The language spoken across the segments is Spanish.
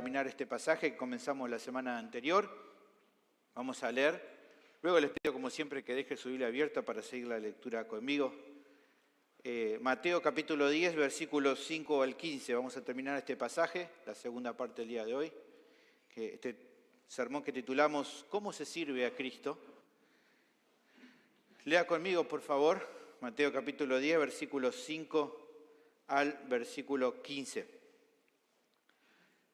examinar este pasaje que comenzamos la semana anterior. Vamos a leer. Luego les pido, como siempre, que deje su Biblia abierta para seguir la lectura conmigo. Mateo capítulo 10, versículos 5 al 15. Vamos a terminar este pasaje, la segunda parte del día de hoy. Este sermón que titulamos ¿Cómo se sirve a Cristo? Lea conmigo, por favor, Mateo capítulo 10, versículos 5 al versículo 15.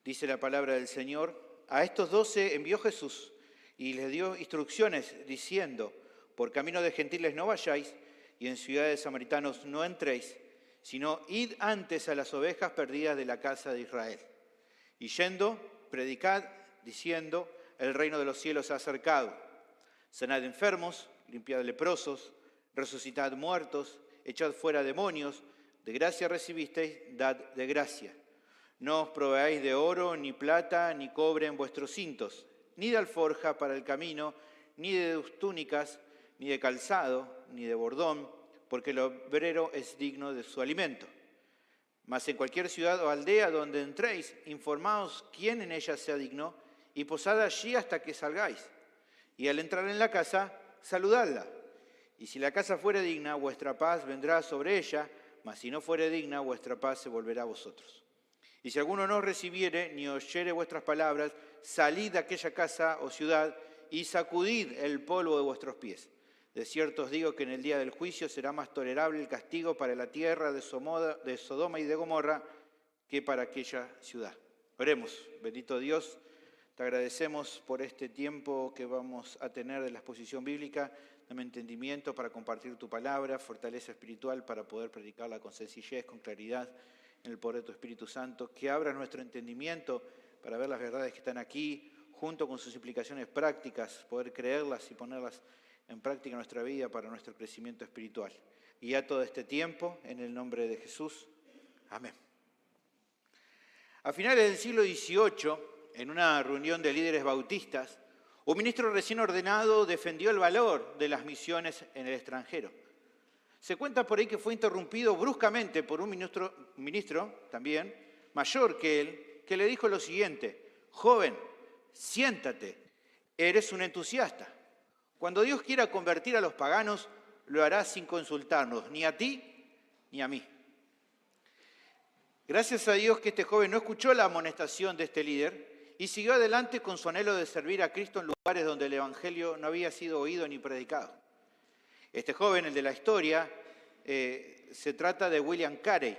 Dice la palabra del Señor: a estos 12 envió Jesús y les dio instrucciones diciendo: por camino de gentiles no vayáis y en ciudades samaritanos no entréis, sino id antes a las ovejas perdidas de la casa de Israel. Y yendo, predicad diciendo: el reino de los cielos se ha acercado. Sanad enfermos, limpiad leprosos, resucitad muertos, echad fuera demonios, de gracia recibisteis, dad de gracia. No os proveáis de oro, ni plata, ni cobre en vuestros cintos, ni de alforja para el camino, ni de túnicas, ni de calzado, ni de bordón, porque el obrero es digno de su alimento. Mas en cualquier ciudad o aldea donde entréis, informaos quién en ella sea digno, y posad allí hasta que salgáis. Y al entrar en la casa, saludadla. Y si la casa fuere digna, vuestra paz vendrá sobre ella, mas si no fuere digna, vuestra paz se volverá a vosotros. Y si alguno no os recibiere ni oyere vuestras palabras, salid de aquella casa o ciudad y sacudid el polvo de vuestros pies. De cierto os digo que en el día del juicio será más tolerable el castigo para la tierra de Sodoma y de Gomorra que para aquella ciudad. Oremos. Bendito Dios, te agradecemos por este tiempo que vamos a tener de la exposición bíblica. Dame entendimiento para compartir tu palabra, fortaleza espiritual para poder predicarla con sencillez, con claridad, en el poder de tu Espíritu Santo, que abra nuestro entendimiento para ver las verdades que están aquí, junto con sus implicaciones prácticas, poder creerlas y ponerlas en práctica en nuestra vida para nuestro crecimiento espiritual. Y ya todo este tiempo, en el nombre de Jesús. Amén. A finales del siglo XVIII, en una reunión de líderes bautistas, un ministro recién ordenado defendió el valor de las misiones en el extranjero. Se cuenta por ahí que fue interrumpido bruscamente por un ministro también, mayor que él, que le dijo lo siguiente: joven, siéntate, eres un entusiasta. Cuando Dios quiera convertir a los paganos, lo hará sin consultarnos, ni a ti ni a mí. Gracias a Dios que este joven no escuchó la amonestación de este líder y siguió adelante con su anhelo de servir a Cristo en lugares donde el Evangelio no había sido oído ni predicado. Este joven, el de la historia, se trata de William Carey.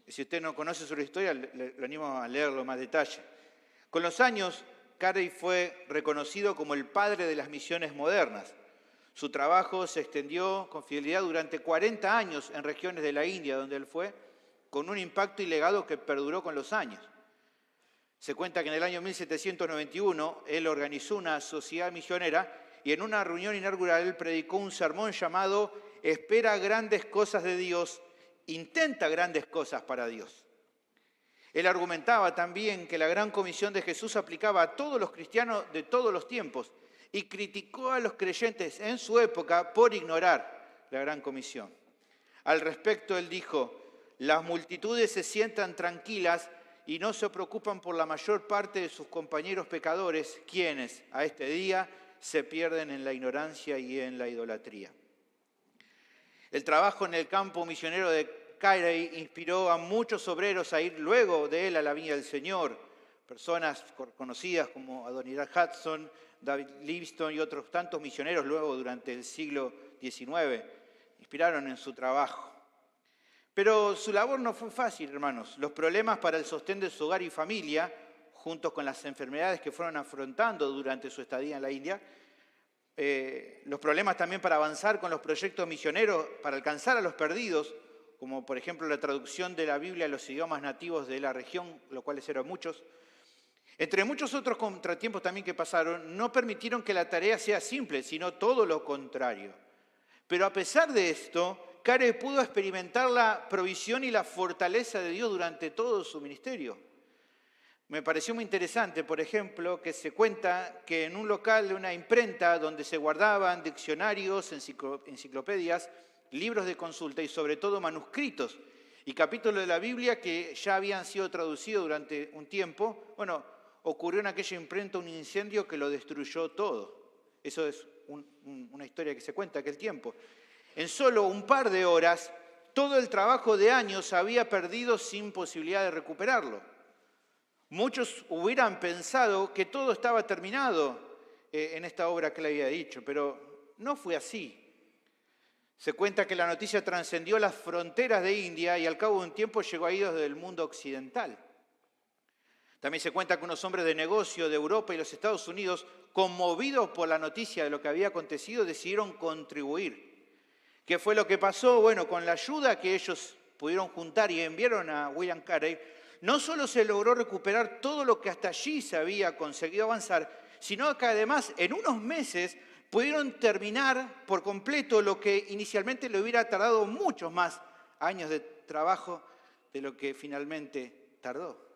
Si usted no conoce su historia, le animo a leerlo en más detalle. Con los años, Carey fue reconocido como el padre de las misiones modernas. Su trabajo se extendió con fidelidad durante 40 años en regiones de la India, donde él fue, con un impacto y legado que perduró con los años. Se cuenta que en el año 1791 él organizó una sociedad misionera y en una reunión inaugural él predicó un sermón llamado «Espera grandes cosas de Dios, intenta grandes cosas para Dios». Él argumentaba también que la gran comisión de Jesús aplicaba a todos los cristianos de todos los tiempos y criticó a los creyentes en su época por ignorar la gran comisión. Al respecto, él dijo: las multitudes se sientan tranquilas y no se preocupan por la mayor parte de sus compañeros pecadores, quienes a este día se pierden en la ignorancia y en la idolatría. El trabajo en el campo misionero de Carey inspiró a muchos obreros a ir luego de él a la viña del Señor. Personas conocidas como Adoniram Hudson, David Livingstone y otros tantos misioneros luego durante el siglo XIX inspiraron en su trabajo. Pero su labor no fue fácil, hermanos. Los problemas para el sostén de su hogar y familia, junto con las enfermedades que fueron afrontando durante su estadía en la India, los problemas también para avanzar con los proyectos misioneros, para alcanzar a los perdidos, como por ejemplo la traducción de la Biblia a los idiomas nativos de la región, los cuales eran muchos. Entre muchos otros contratiempos también que pasaron, no permitieron que la tarea sea simple, sino todo lo contrario. Pero a pesar de esto, Carey pudo experimentar la provisión y la fortaleza de Dios durante todo su ministerio. Me pareció muy interesante, por ejemplo, que se cuenta que en un local de una imprenta donde se guardaban diccionarios, enciclopedias, libros de consulta y sobre todo manuscritos y capítulos de la Biblia que ya habían sido traducidos durante un tiempo. Bueno, ocurrió en aquella imprenta un incendio que lo destruyó todo. Eso es una historia que se cuenta aquel tiempo. En solo un par de horas, todo el trabajo de años se había perdido sin posibilidad de recuperarlo. Muchos hubieran pensado que todo estaba terminado en esta obra que le había dicho, pero no fue así. Se cuenta que la noticia trascendió las fronteras de India y al cabo de un tiempo llegó a oídos del mundo occidental. También se cuenta que unos hombres de negocio de Europa y los Estados Unidos, conmovidos por la noticia de lo que había acontecido, decidieron contribuir. ¿Qué fue lo que pasó? Bueno, con la ayuda que ellos pudieron juntar y enviaron a William Carey, no solo se logró recuperar todo lo que hasta allí se había conseguido avanzar, sino que además en unos meses pudieron terminar por completo lo que inicialmente le hubiera tardado muchos más años de trabajo de lo que finalmente tardó.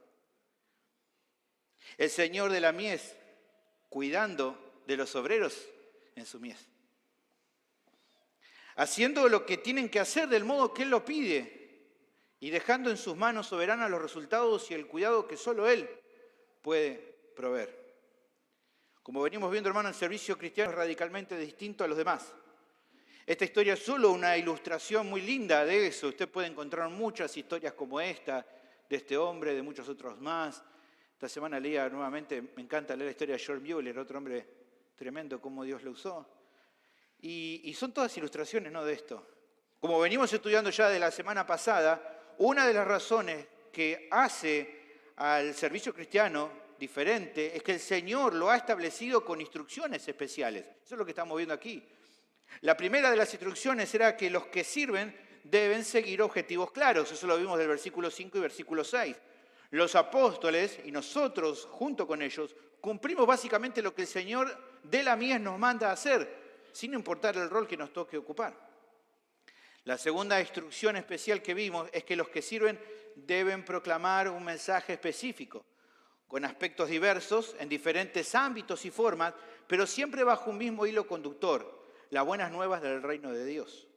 El Señor de la mies cuidando de los obreros en su mies, haciendo lo que tienen que hacer del modo que Él lo pide y dejando en sus manos soberanas los resultados y el cuidado que solo Él puede proveer. Como venimos viendo, hermano, el servicio cristiano es radicalmente distinto a los demás. Esta historia es solo una ilustración muy linda de eso. Usted puede encontrar muchas historias como esta, de este hombre, de muchos otros más. Esta semana leía nuevamente, me encanta leer la historia de George Mueller, otro hombre tremendo, cómo Dios lo usó. Y son todas ilustraciones, ¿no?, de esto. Como venimos estudiando ya de la semana pasada, una de las razones que hace al servicio cristiano diferente es que el Señor lo ha establecido con instrucciones especiales. Eso es lo que estamos viendo aquí. La primera de las instrucciones era que los que sirven deben seguir objetivos claros. Eso lo vimos del versículo 5 y versículo 6. Los apóstoles y nosotros, junto con ellos, cumplimos básicamente lo que el Señor de la mies nos manda a hacer, sin importar el rol que nos toque ocupar. La segunda instrucción especial que vimos es que los que sirven deben proclamar un mensaje específico, con aspectos diversos, en diferentes ámbitos y formas, pero siempre bajo un mismo hilo conductor, las buenas nuevas del reino de Dios.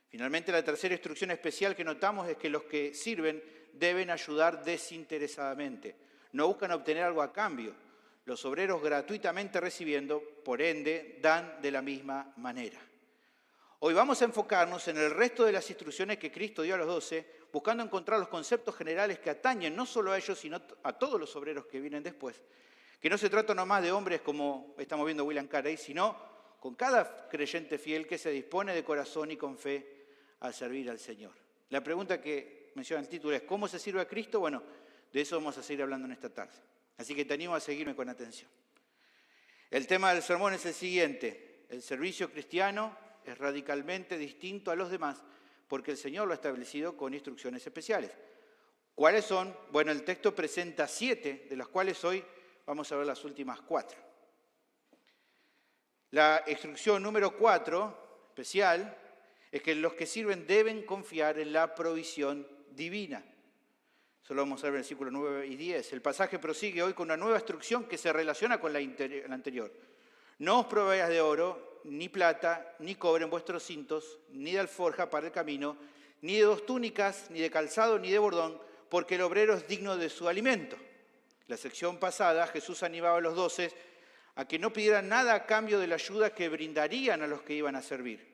Finalmente, la tercera instrucción especial que notamos es que los que sirven deben ayudar desinteresadamente. No buscan obtener algo a cambio. Los obreros gratuitamente recibiendo, por ende, dan de la misma manera. Hoy vamos a enfocarnos en el resto de las instrucciones que Cristo dio a los 12, buscando encontrar los conceptos generales que atañen no solo a ellos, sino a todos los obreros que vienen después. Que no se trata nomás de hombres como estamos viendo William Carey, sino con cada creyente fiel que se dispone de corazón y con fe a servir al Señor. La pregunta que menciona el título es, ¿cómo se sirve a Cristo? Bueno, de eso vamos a seguir hablando en esta tarde. Así que te animo a seguirme con atención. El tema del sermón es el siguiente: el servicio cristiano es radicalmente distinto a los demás porque el Señor lo ha establecido con instrucciones especiales. ¿Cuáles son? Bueno, el texto presenta 7, de las cuales hoy vamos a ver las últimas 4. La instrucción número 4, especial, es que los que sirven deben confiar en la provisión divina. Eso lo vamos a ver en el versículos 9 y 10. El pasaje prosigue hoy con una nueva instrucción que se relaciona con la anterior. No os proveáis de oro, ni plata, ni cobre en vuestros cintos, ni de alforja para el camino, ni de 2 túnicas, ni de calzado, ni de bordón, porque el obrero es digno de su alimento. La sección pasada, Jesús animaba a los 12 a que no pidieran nada a cambio de la ayuda que brindarían a los que iban a servir.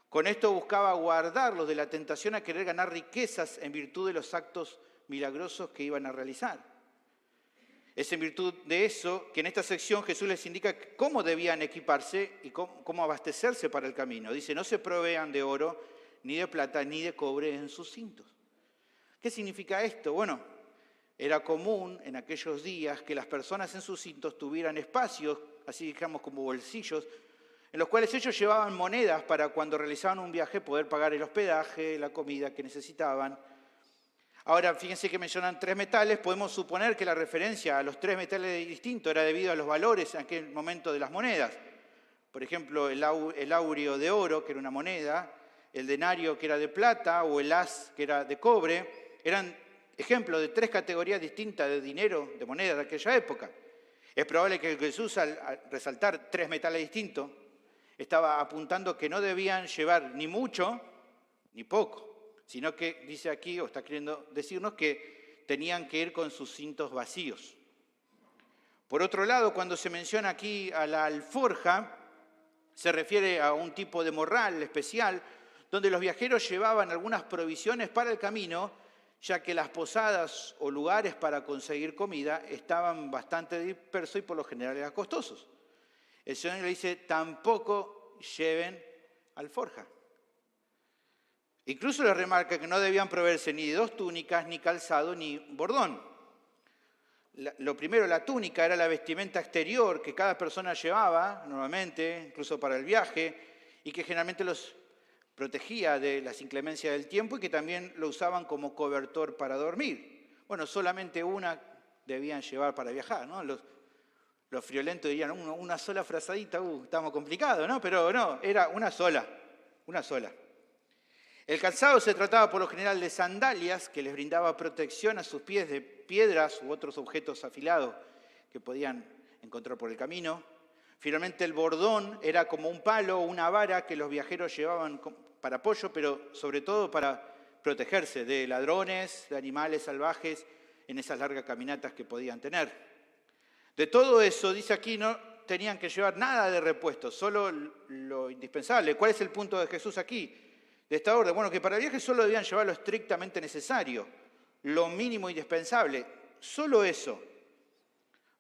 Con esto buscaba guardarlos de la tentación a querer ganar riquezas en virtud de los actos milagrosos que iban a realizar. Es en virtud de eso que en esta sección Jesús les indica cómo debían equiparse y cómo abastecerse para el camino. Dice, no se provean de oro, ni de plata, ni de cobre en sus cintos. ¿Qué significa esto? Bueno, era común en aquellos días que las personas en sus cintos tuvieran espacios, así digamos como bolsillos, en los cuales ellos llevaban monedas para cuando realizaban un viaje poder pagar el hospedaje, la comida que necesitaban. Ahora, fíjense que mencionan 3 metales, podemos suponer que la referencia a los 3 metales distintos era debido a los valores en aquel momento de las monedas. Por ejemplo, el áureo de oro, que era una moneda, el denario, que era de plata, o el as, que era de cobre, eran ejemplos de 3 categorías distintas de dinero, de moneda de aquella época. Es probable que Jesús, al resaltar 3 metales distintos, estaba apuntando que no debían llevar ni mucho ni poco, sino que dice aquí, o está queriendo decirnos, que tenían que ir con sus cintos vacíos. Por otro lado, cuando se menciona aquí a la alforja, se refiere a un tipo de morral especial, donde los viajeros llevaban algunas provisiones para el camino, ya que las posadas o lugares para conseguir comida estaban bastante dispersos y por lo general eran costosos. El Señor le dice, tampoco lleven alforja. Incluso les remarca que no debían proveerse ni de 2 túnicas, ni calzado, ni bordón. Lo primero, la túnica era la vestimenta exterior que cada persona llevaba, normalmente, incluso para el viaje, y que generalmente los protegía de las inclemencias del tiempo y que también lo usaban como cobertor para dormir. Bueno, solamente una debían llevar para viajar, ¿no? Los friolentos dirían, una sola frazadita, estamos complicados, ¿no? Pero no, era una sola. El calzado se trataba por lo general de sandalias que les brindaba protección a sus pies de piedras u otros objetos afilados que podían encontrar por el camino. Finalmente el bordón era como un palo o una vara que los viajeros llevaban para apoyo, pero sobre todo para protegerse de ladrones, de animales salvajes en esas largas caminatas que podían tener. De todo eso, dice aquí, no tenían que llevar nada de repuesto, solo lo indispensable. ¿Cuál es el punto de Jesús aquí? De esta orden, bueno, que para el viaje solo debían llevar lo estrictamente necesario, lo mínimo indispensable, solo eso.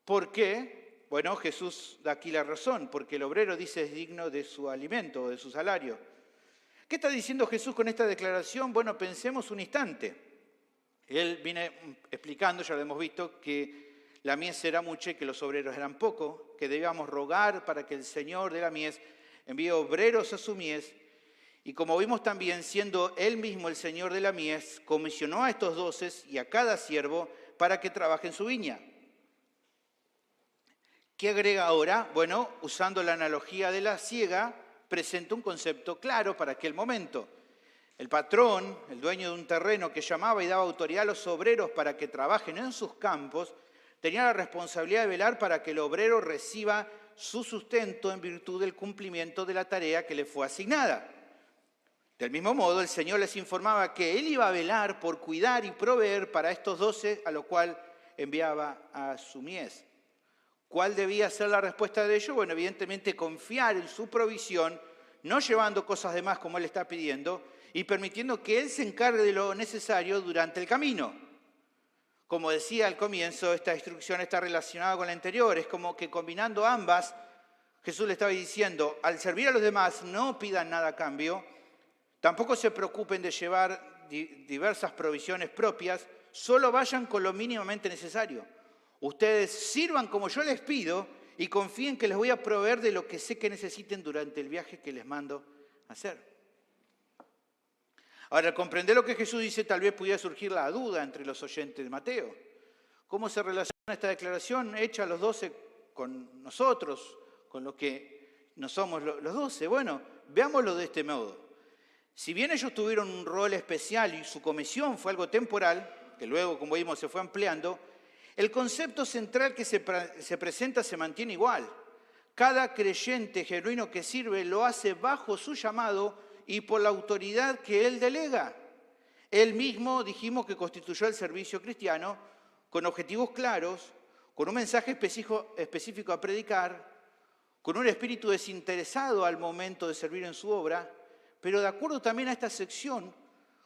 ¿Por qué? Bueno, Jesús da aquí la razón, porque el obrero dice es digno de su alimento, de su salario. ¿Qué está diciendo Jesús con esta declaración? Bueno, pensemos un instante. Él viene explicando, ya lo hemos visto, que la mies era mucha y que los obreros eran pocos, que debíamos rogar para que el Señor de la mies envíe obreros a su mies. Y como vimos también, siendo él mismo el Señor de la mies, comisionó a estos 12 y a cada siervo para que trabaje en su viña. ¿Qué agrega ahora? Bueno, usando la analogía de la siega, presenta un concepto claro para aquel momento. El patrón, el dueño de un terreno que llamaba y daba autoridad a los obreros para que trabajen en sus campos, tenía la responsabilidad de velar para que el obrero reciba su sustento en virtud del cumplimiento de la tarea que le fue asignada. Del mismo modo, el Señor les informaba que Él iba a velar por cuidar y proveer para estos 12, a lo cual enviaba a su mies. ¿Cuál debía ser la respuesta de ellos? Bueno, evidentemente confiar en su provisión, no llevando cosas de más como Él está pidiendo, y permitiendo que Él se encargue de lo necesario durante el camino. Como decía al comienzo, esta instrucción está relacionada con la anterior, es como que combinando ambas, Jesús le estaba diciendo, al servir a los demás no pidan nada a cambio, tampoco se preocupen de llevar diversas provisiones propias, solo vayan con lo mínimamente necesario. Ustedes sirvan como yo les pido y confíen que les voy a proveer de lo que sé que necesiten durante el viaje que les mando hacer. Ahora, al comprender lo que Jesús dice, tal vez pudiera surgir la duda entre los oyentes de Mateo. ¿Cómo se relaciona esta declaración hecha a los 12 con nosotros, con lo que no somos los 12? Bueno, veámoslo de este modo. Si bien ellos tuvieron un rol especial y su comisión fue algo temporal, que luego, como vimos, se fue ampliando, el concepto central que se presenta se mantiene igual. Cada creyente genuino que sirve lo hace bajo su llamado y por la autoridad que él delega. Él mismo, dijimos, que constituyó el servicio cristiano con objetivos claros, con un mensaje específico a predicar, con un espíritu desinteresado al momento de servir en su obra, pero de acuerdo también a esta sección,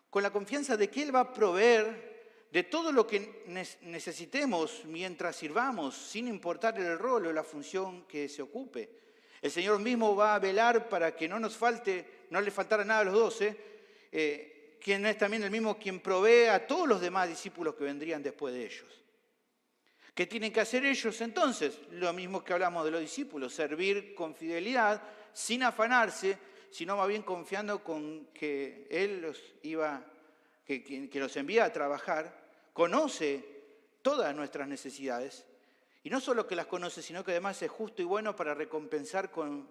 con la confianza de que Él va a proveer de todo lo que necesitemos mientras sirvamos, sin importar el rol o la función que se ocupe. El Señor mismo va a velar para que no le faltara nada a los 12, quien es también el mismo quien provee a todos los demás discípulos que vendrían después de ellos. ¿Qué tienen que hacer ellos entonces? Lo mismo que hablamos de los discípulos, servir con fidelidad, sin afanarse, sino más bien confiando con que Él que los envía a trabajar, conoce todas nuestras necesidades, y no solo que las conoce, sino que además es justo y bueno para recompensar con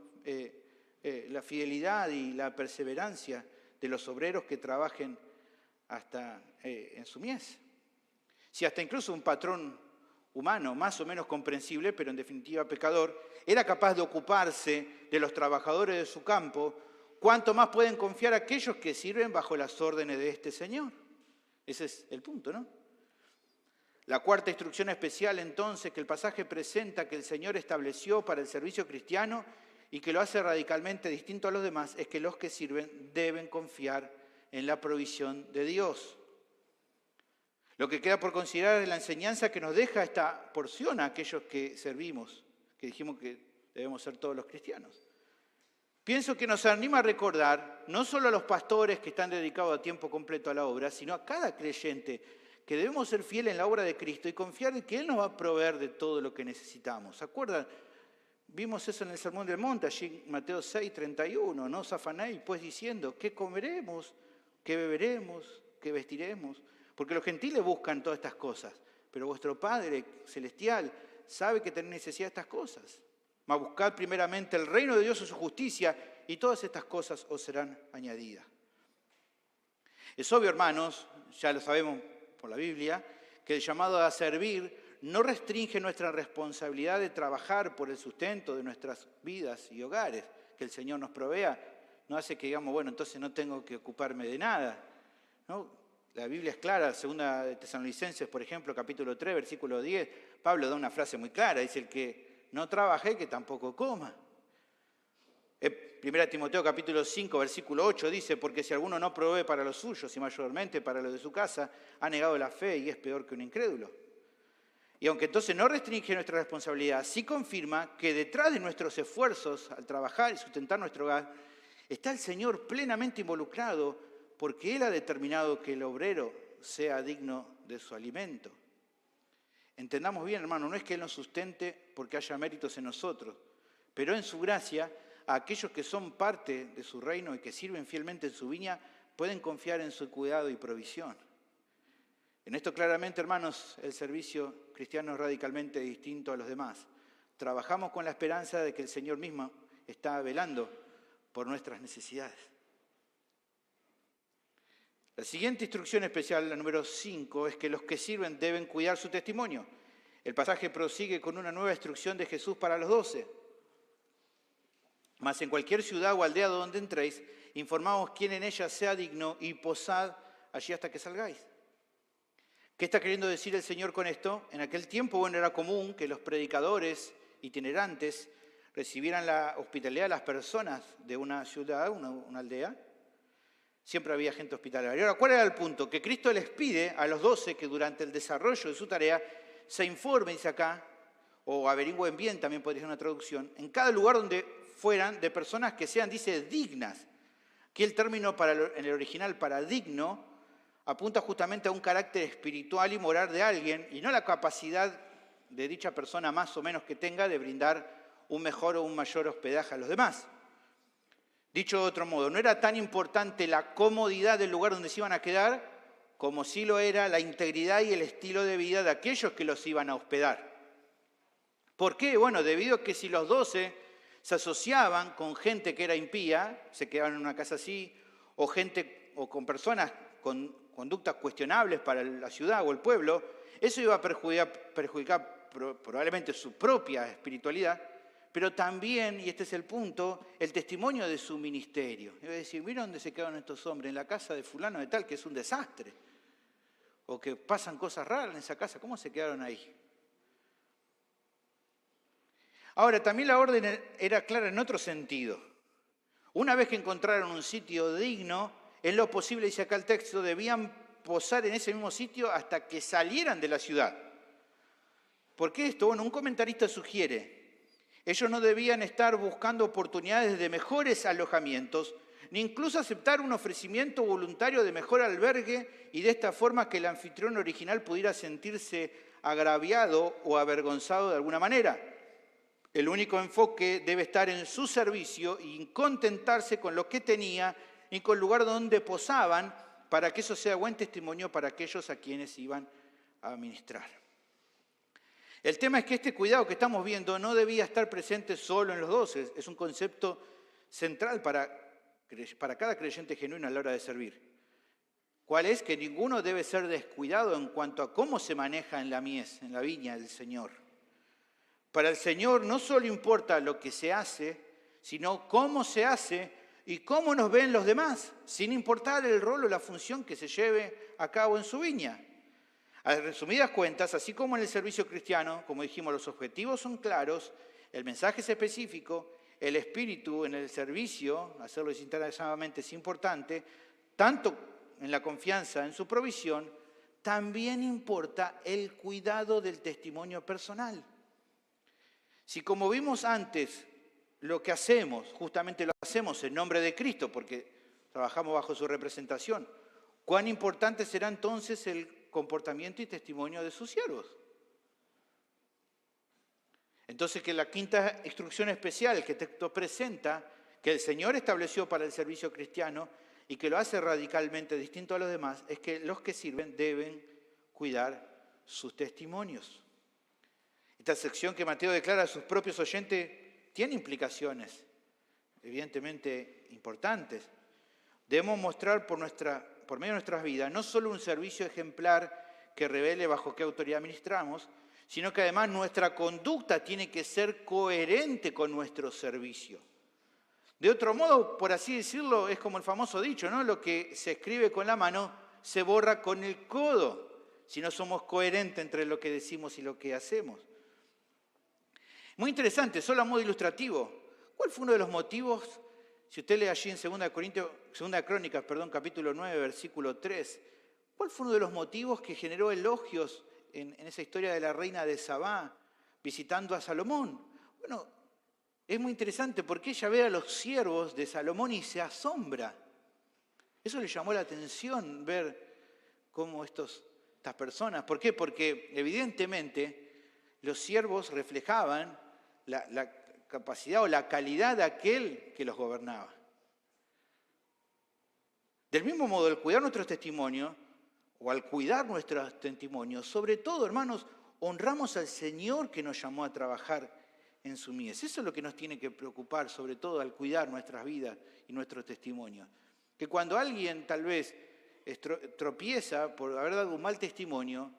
la fidelidad y la perseverancia de los obreros que trabajen hasta en su mies. Si hasta incluso un patrón humano, más o menos comprensible, pero en definitiva pecador, era capaz de ocuparse de los trabajadores de su campo, ¿cuánto más pueden confiar aquellos que sirven bajo las órdenes de este Señor? Ese es el punto, ¿no? La cuarta instrucción especial, entonces, que el pasaje presenta que el Señor estableció para el servicio cristiano y que lo hace radicalmente distinto a los demás, es que los que sirven deben confiar en la provisión de Dios. Lo que queda por considerar es la enseñanza que nos deja esta porción a aquellos que servimos, que dijimos que debemos ser todos los cristianos. Pienso que nos anima a recordar, no solo a los pastores que están dedicados a tiempo completo a la obra, sino a cada creyente, que debemos ser fieles en la obra de Cristo y confiar en que Él nos va a proveer de todo lo que necesitamos. ¿Se acuerdan? Vimos eso en el Sermón del Monte, allí en Mateo 6:31, no os afanéis pues diciendo, ¿qué comeremos? ¿Qué beberemos? ¿Qué vestiremos? Porque los gentiles buscan todas estas cosas, pero vuestro Padre Celestial sabe que tenéis necesidad de estas cosas. Mas buscad primeramente el reino de Dios y su justicia, y todas estas cosas os serán añadidas. Es obvio, hermanos, ya lo sabemos por la Biblia, que el llamado a servir no restringe nuestra responsabilidad de trabajar por el sustento de nuestras vidas y hogares, que el Señor nos provea. No hace que digamos, bueno, entonces no tengo que ocuparme de nada, ¿no? La Biblia es clara, segunda de Tesalonicenses, por ejemplo, capítulo 3, versículo 10, Pablo da una frase muy clara, dice, el que no trabaje, que tampoco coma. Primera Timoteo capítulo 5, versículo 8 dice, porque si alguno no provee para los suyos y mayormente para los de su casa, ha negado la fe y es peor que un incrédulo. Y aunque entonces no restringe nuestra responsabilidad, sí confirma que detrás de nuestros esfuerzos al trabajar y sustentar nuestro hogar, está el Señor plenamente involucrado porque Él ha determinado que el obrero sea digno de su alimento. Entendamos bien, hermano, no es que Él nos sustente porque haya méritos en nosotros, pero en su gracia, a aquellos que son parte de su reino y que sirven fielmente en su viña, pueden confiar en su cuidado y provisión. En esto claramente, hermanos, el servicio cristiano es radicalmente distinto a los demás. Trabajamos con la esperanza de que el Señor mismo está velando por nuestras necesidades. La siguiente instrucción especial, la número 5, es que los que sirven deben cuidar su testimonio. El pasaje prosigue con una nueva instrucción de Jesús para los 12. Mas en cualquier ciudad o aldea donde entréis, informaos quién en ella sea digno y posad allí hasta que salgáis. ¿Qué está queriendo decir el Señor con esto? En aquel tiempo, bueno, era común que los predicadores itinerantes recibieran la hospitalidad de las personas de una ciudad, una aldea. Siempre había gente hospitalaria. Ahora, ¿cuál era el punto? Que Cristo les pide a los 12 que durante el desarrollo de su tarea se informen, dice acá, o averigüen bien, también podría ser una traducción, en cada lugar donde fueran de personas que sean, dice, dignas. Aquí el término en el original para digno apunta justamente a un carácter espiritual y moral de alguien y no la capacidad de dicha persona más o menos que tenga de brindar un mejor o un mayor hospedaje a los demás. Dicho de otro modo, no era tan importante la comodidad del lugar donde se iban a quedar como sí lo era la integridad y el estilo de vida de aquellos que los iban a hospedar. ¿Por qué? Bueno, debido a que si los 12 se asociaban con gente que era impía, se quedaban en una casa así, o con personas con conductas cuestionables para la ciudad o el pueblo, eso iba a perjudicar probablemente su propia espiritualidad, pero también, y este es el punto, el testimonio de su ministerio. Iba a decir, mira dónde se quedaron estos hombres, en la casa de fulano de tal, que es un desastre, o que pasan cosas raras en esa casa, ¿cómo se quedaron ahí? Ahora, también la orden era clara en otro sentido. Una vez que encontraron un sitio digno, en lo posible, dice acá el texto, debían posar en ese mismo sitio hasta que salieran de la ciudad. ¿Por qué esto? Bueno, un comentarista sugiere, ellos no debían estar buscando oportunidades de mejores alojamientos, ni incluso aceptar un ofrecimiento voluntario de mejor albergue y de esta forma que el anfitrión original pudiera sentirse agraviado o avergonzado de alguna manera. El único enfoque debe estar en su servicio y contentarse con lo que tenía y con el lugar donde posaban para que eso sea buen testimonio para aquellos a quienes iban a ministrar. El tema es que este cuidado que estamos viendo no debía estar presente solo en los 12, es un concepto central para cada creyente genuino a la hora de servir. ¿Cuál es? Que ninguno debe ser descuidado en cuanto a cómo se maneja en la mies, en la viña del Señor. Para el Señor no solo importa lo que se hace, sino cómo se hace y cómo nos ven los demás, sin importar el rol o la función que se lleve a cabo en su viña. A resumidas cuentas, así como en el servicio cristiano, como dijimos, los objetivos son claros, el mensaje es específico, el espíritu en el servicio, hacerlo desinteresadamente es importante, tanto en la confianza en su provisión, también importa el cuidado del testimonio personal. Si como vimos antes, lo que hacemos, justamente lo hacemos en nombre de Cristo, porque trabajamos bajo su representación, ¿cuán importante será entonces el comportamiento y testimonio de sus siervos? Entonces, que la quinta instrucción especial que el texto presenta, que el Señor estableció para el servicio cristiano y que lo hace radicalmente distinto a los demás, es que los que sirven deben cuidar sus testimonios. Esta sección que Mateo declara a sus propios oyentes tiene implicaciones, evidentemente importantes. Debemos mostrar por medio de nuestras vidas no solo un servicio ejemplar que revele bajo qué autoridad ministramos, sino que además nuestra conducta tiene que ser coherente con nuestro servicio. De otro modo, por así decirlo, es como el famoso dicho, ¿no? Lo que se escribe con la mano se borra con el codo, si no somos coherentes entre lo que decimos y lo que hacemos. Muy interesante, solo a modo ilustrativo. ¿Cuál fue uno de los motivos? Si usted lee allí en 2 Crónicas, capítulo 9, versículo 3, ¿cuál fue uno de los motivos que generó elogios en esa historia de la reina de Sabá visitando a Salomón? Bueno, es muy interesante porque ella ve a los siervos de Salomón y se asombra. Eso le llamó la atención, ver cómo estas personas. ¿Por qué? Porque evidentemente los siervos reflejaban la capacidad o la calidad de aquel que los gobernaba. Del mismo modo, al cuidar nuestros testimonios, o al cuidar nuestros testimonios, sobre todo, hermanos, honramos al Señor que nos llamó a trabajar en su mies. Eso es lo que nos tiene que preocupar, sobre todo al cuidar nuestras vidas y nuestros testimonios. Que cuando alguien tal vez tropieza por haber dado un mal testimonio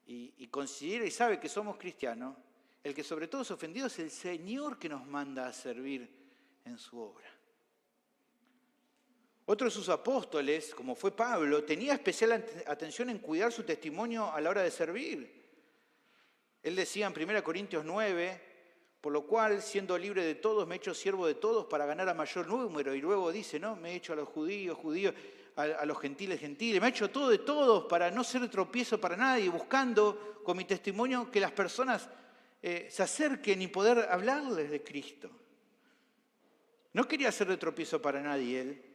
y considera y sabe que somos cristianos, el que sobre todo es ofendido es el Señor que nos manda a servir en su obra. Otro de sus apóstoles, como fue Pablo, tenía especial atención en cuidar su testimonio a la hora de servir. Él decía en 1 Corintios 9, por lo cual, siendo libre de todos, me he hecho siervo de todos para ganar a mayor número. Y luego dice, ¿no? Me he hecho a los judíos, a los gentiles, gentiles. Me he hecho todo de todos para no ser tropiezo para nadie, buscando con mi testimonio que las personas se acerquen y poder hablarles de Cristo. No quería ser de tropiezo para nadie él.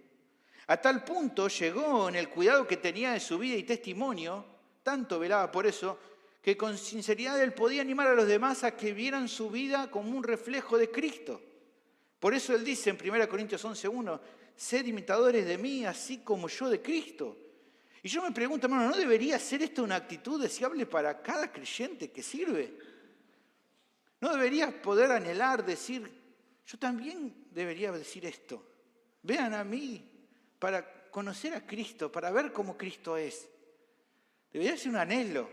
A tal punto llegó en el cuidado que tenía de su vida y testimonio, tanto velaba por eso, que con sinceridad él podía animar a los demás a que vieran su vida como un reflejo de Cristo. Por eso él dice en 1 Corintios 11:1, sed imitadores de mí, así como yo de Cristo. Y yo me pregunto, hermano, ¿no debería ser esto una actitud deseable para cada creyente que sirve? ¿No deberías poder anhelar, decir, yo también debería decir esto? Vean a mí para conocer a Cristo, para ver cómo Cristo es. Debería ser un anhelo.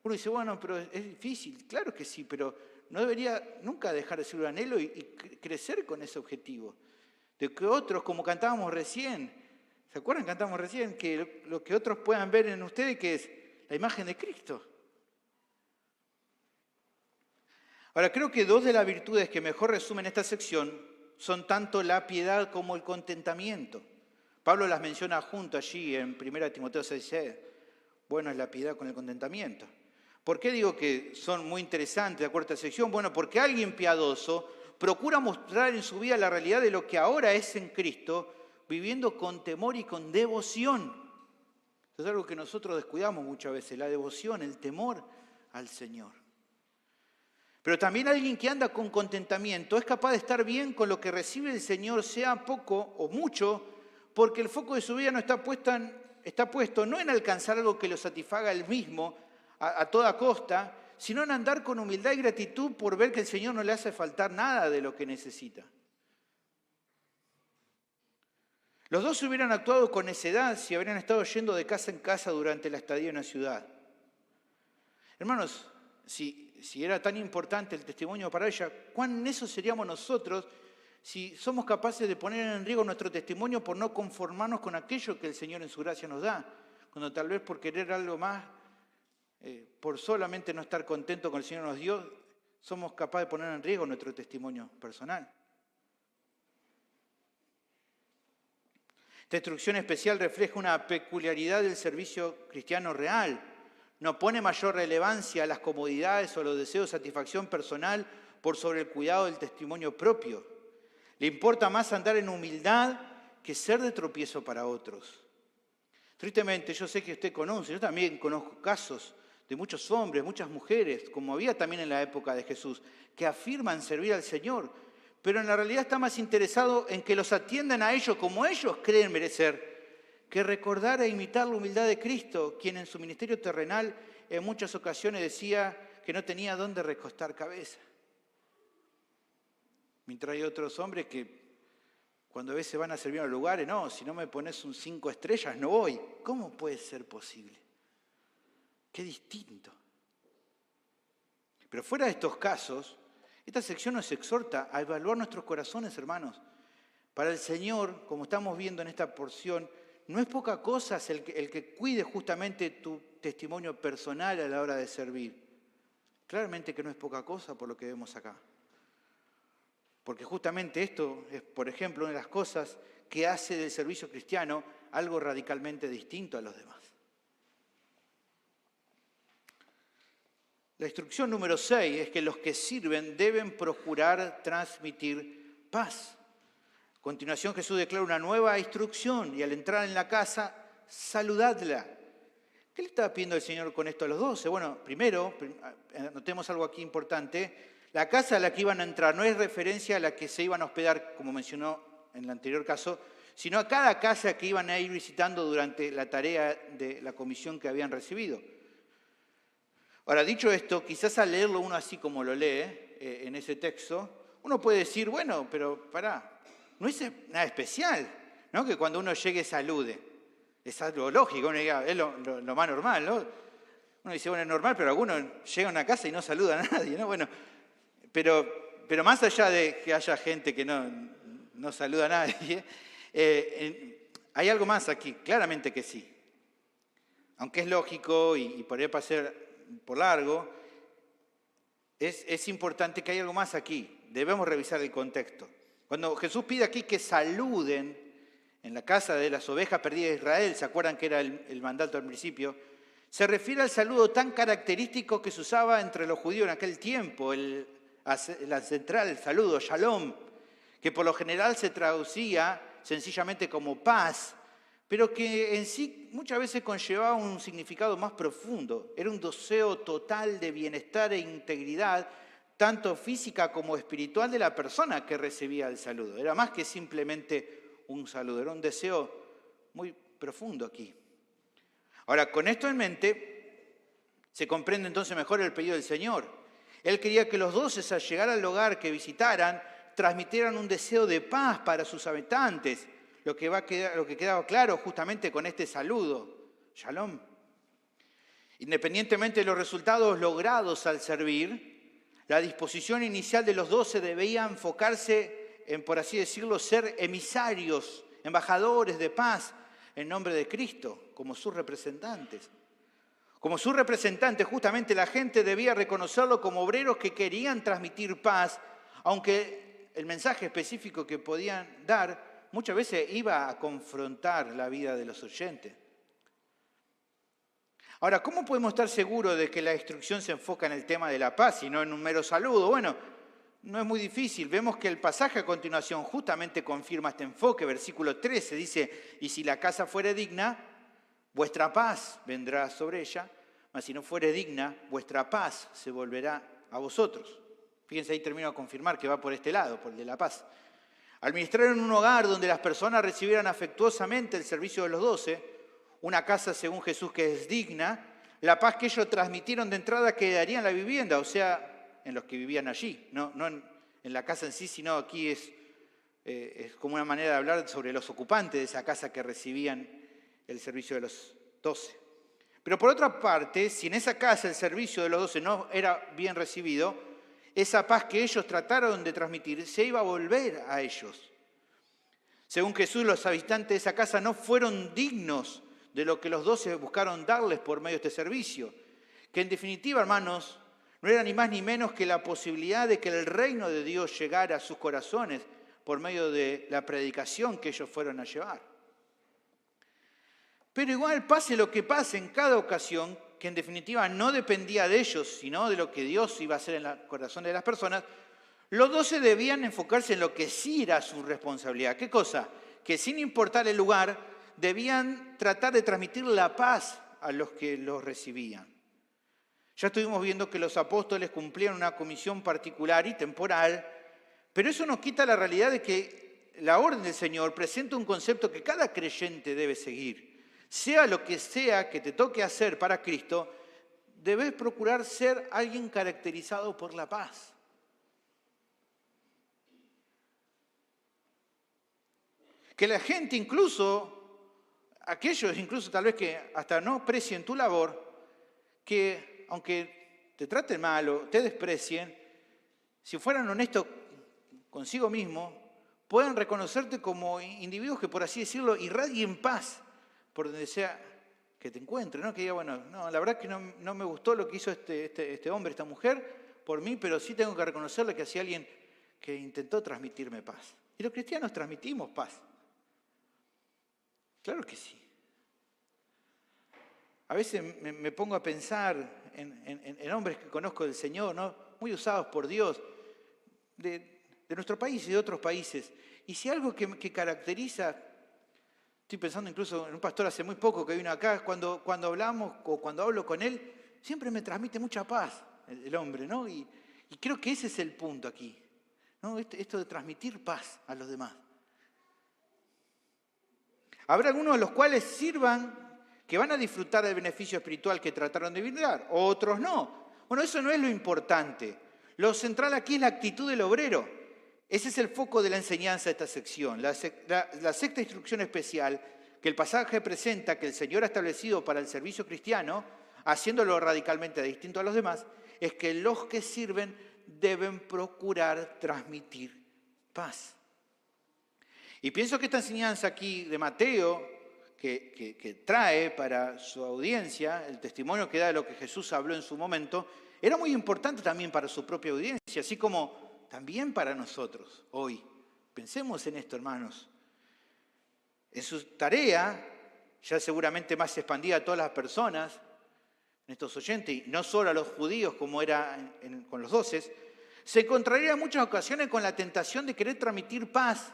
Uno dice, bueno, pero es difícil. Claro que sí, pero no debería nunca dejar de ser un anhelo y crecer con ese objetivo. De que otros, como cantábamos recién, ¿se acuerdan? Cantamos recién que lo que otros puedan ver en ustedes, que es la imagen de Cristo. Ahora, creo que dos de las virtudes que mejor resumen esta sección son tanto la piedad como el contentamiento. Pablo las menciona junto allí en 1 Timoteo 6:6. Bueno, es la piedad con el contentamiento. ¿Por qué digo que son muy interesantes de acuerdo a esta sección? Bueno, porque alguien piadoso procura mostrar en su vida la realidad de lo que ahora es en Cristo, viviendo con temor y con devoción. Eso es algo que nosotros descuidamos muchas veces, la devoción, el temor al Señor. Pero también alguien que anda con contentamiento es capaz de estar bien con lo que recibe el Señor, sea poco o mucho, porque el foco de su vida no está puesto no en alcanzar algo que lo satisfaga él mismo a toda costa, sino en andar con humildad y gratitud por ver que el Señor no le hace faltar nada de lo que necesita. Los dos hubieran actuado con necedad si habrían estado yendo de casa en casa durante la estadía en la ciudad. Hermanos, si era tan importante el testimonio para ella, ¿cuán nesos seríamos nosotros si somos capaces de poner en riesgo nuestro testimonio por no conformarnos con aquello que el Señor en su gracia nos da, cuando tal vez por querer algo más, por solamente no estar contento con el Señor nos dio, somos capaces de poner en riesgo nuestro testimonio personal. Esta instrucción especial refleja una peculiaridad del servicio cristiano real. No pone mayor relevancia a las comodidades o los deseos de satisfacción personal por sobre el cuidado del testimonio propio. Le importa más andar en humildad que ser de tropiezo para otros. Tristemente, yo sé que usted conoce, yo también conozco casos de muchos hombres, muchas mujeres, como había también en la época de Jesús, que afirman servir al Señor, pero en la realidad está más interesado en que los atiendan a ellos como ellos creen merecer, que recordar e imitar la humildad de Cristo, quien en su ministerio terrenal en muchas ocasiones decía que no tenía dónde recostar cabeza. Mientras hay otros hombres que cuando a veces van a servir a lugares, no, si no me pones un 5 estrellas no voy. ¿Cómo puede ser posible? Qué distinto. Pero fuera de estos casos, esta sección nos exhorta a evaluar nuestros corazones, hermanos. Para el Señor, como estamos viendo en esta porción, no es poca cosa el que cuide justamente tu testimonio personal a la hora de servir. Claramente que no es poca cosa por lo que vemos acá. Porque justamente esto es, por ejemplo, una de las cosas que hace del servicio cristiano algo radicalmente distinto a los demás. La instrucción número 6 es que los que sirven deben procurar transmitir paz. A continuación Jesús declara una nueva instrucción y al entrar en la casa, saludadla. ¿Qué le estaba pidiendo el Señor con esto a los 12? Bueno, primero, notemos algo aquí importante. La casa a la que iban a entrar no es referencia a la que se iban a hospedar, como mencionó en el anterior caso, sino a cada casa que iban a ir visitando durante la tarea de la comisión que habían recibido. Ahora, dicho esto, quizás al leerlo uno así como lo lee en ese texto, uno puede decir, bueno, pero pará, no es nada especial, ¿no? Que cuando uno llegue salude. Es algo lógico, uno diga, es lo más normal, ¿no? Uno dice, bueno, es normal, pero alguno llega a una casa y no saluda a nadie, ¿no? Bueno, pero más allá de que haya gente que no saluda a nadie, hay algo más aquí, claramente que sí. Aunque es lógico y podría pasar por largo, es importante que hay algo más aquí. Debemos revisar el contexto. Cuando Jesús pide aquí que saluden en la casa de las ovejas perdidas de Israel, ¿se acuerdan que era el mandato al principio? Se refiere al saludo tan característico que se usaba entre los judíos en aquel tiempo, la central, el saludo, shalom, que por lo general se traducía sencillamente como paz, pero que en sí muchas veces conllevaba un significado más profundo. Era un deseo total de bienestar e integridad, tanto física como espiritual de la persona que recibía el saludo. Era más que simplemente un saludo, era un deseo muy profundo aquí. Ahora, con esto en mente, se comprende entonces mejor el pedido del Señor. Él quería que los 12 al llegar al hogar que visitaran transmitieran un deseo de paz para sus habitantes, lo que quedaba claro justamente con este saludo, Shalom. Independientemente de los resultados logrados al servir, la disposición inicial de los 12 debía enfocarse en, por así decirlo, ser emisarios, embajadores de paz en nombre de Cristo, como sus representantes. Como sus representantes, justamente la gente debía reconocerlo como obreros que querían transmitir paz, aunque el mensaje específico que podían dar muchas veces iba a confrontar la vida de los oyentes. Ahora, ¿cómo podemos estar seguros de que la instrucción se enfoca en el tema de la paz y no en un mero saludo? Bueno, no es muy difícil. Vemos que el pasaje a continuación justamente confirma este enfoque. Versículo 13 dice, y si la casa fuere digna, vuestra paz vendrá sobre ella, mas si no fuere digna, vuestra paz se volverá a vosotros. Fíjense, ahí termino a confirmar que va por este lado, por el de la paz. Al ministrar en un hogar donde las personas recibieran afectuosamente el servicio de los 12, una casa según Jesús que es digna, la paz que ellos transmitieron de entrada quedaría en la vivienda, o sea, en los que vivían allí, no en la casa en sí, sino aquí es como una manera de hablar sobre los ocupantes de esa casa que recibían el servicio de los 12. Pero por otra parte, si en esa casa el servicio de los 12 no era bien recibido, esa paz que ellos trataron de transmitir se iba a volver a ellos. Según Jesús, los habitantes de esa casa no fueron dignos de lo que los 12 buscaron darles por medio de este servicio. Que en definitiva, hermanos, no era ni más ni menos que la posibilidad de que el reino de Dios llegara a sus corazones por medio de la predicación que ellos fueron a llevar. Pero igual, pase lo que pase en cada ocasión, que en definitiva no dependía de ellos, sino de lo que Dios iba a hacer en el corazón de las personas, los 12 debían enfocarse en lo que sí era su responsabilidad. ¿Qué cosa? Que sin importar el lugar, debían tratar de transmitir la paz a los que los recibían. Ya estuvimos viendo que los apóstoles cumplían una comisión particular y temporal, pero eso nos quita la realidad de que la orden del Señor presenta un concepto que cada creyente debe seguir. Sea lo que sea que te toque hacer para Cristo, debes procurar ser alguien caracterizado por la paz. Que la gente aquellos incluso tal vez que hasta no aprecien tu labor, que aunque te traten mal o te desprecien, si fueran honestos consigo mismo, puedan reconocerte como individuos que, por así decirlo, irradien paz por donde sea que te encuentres, ¿no? Que diga, bueno, no, la verdad que no me gustó lo que hizo este hombre, esta mujer, por mí, pero sí tengo que reconocerle que hacía alguien que intentó transmitirme paz. Y los cristianos transmitimos paz. Claro que sí. A veces me pongo a pensar en hombres que conozco del Señor, ¿no? Muy usados por Dios, de nuestro país y de otros países. Y si algo que caracteriza, estoy pensando incluso en un pastor hace muy poco que vino acá, cuando hablamos o cuando hablo con él, siempre me transmite mucha paz el hombre, ¿no? Y creo que ese es el punto aquí, ¿no? Esto de transmitir paz a los demás. Habrá algunos de los cuales sirvan, que van a disfrutar del beneficio espiritual que trataron de brindar, otros no. Bueno, eso no es lo importante. Lo central aquí es la actitud del obrero. Ese es el foco de la enseñanza de esta sección. La sexta instrucción especial que el pasaje presenta que el Señor ha establecido para el servicio cristiano, haciéndolo radicalmente distinto a los demás, es que los que sirven deben procurar transmitir paz. Y pienso que esta enseñanza aquí de Mateo, que trae para su audiencia, el testimonio que da de lo que Jesús habló en su momento, era muy importante también para su propia audiencia, así como también para nosotros hoy. Pensemos en esto, hermanos. En su tarea, ya seguramente más expandida a todas las personas, en estos oyentes, y no solo a los judíos como era con los 12, se encontraría en muchas ocasiones con la tentación de querer transmitir paz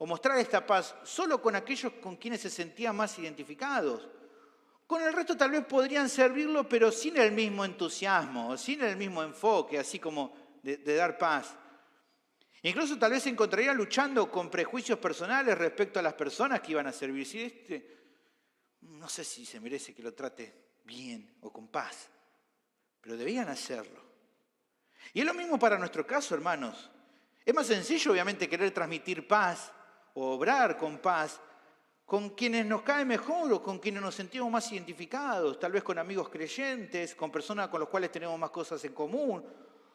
o mostrar esta paz solo con aquellos con quienes se sentían más identificados. Con el resto tal vez podrían servirlo, pero sin el mismo entusiasmo, sin el mismo enfoque, así como de dar paz. Incluso tal vez se encontrarían luchando con prejuicios personales respecto a las personas que iban a servir. Si no sé si se merece que lo trate bien o con paz, pero debían hacerlo. Y es lo mismo para nuestro caso, hermanos. Es más sencillo, obviamente, querer transmitir paz o obrar con paz con quienes nos cae mejor o con quienes nos sentimos más identificados, tal vez con amigos creyentes, con personas con las cuales tenemos más cosas en común,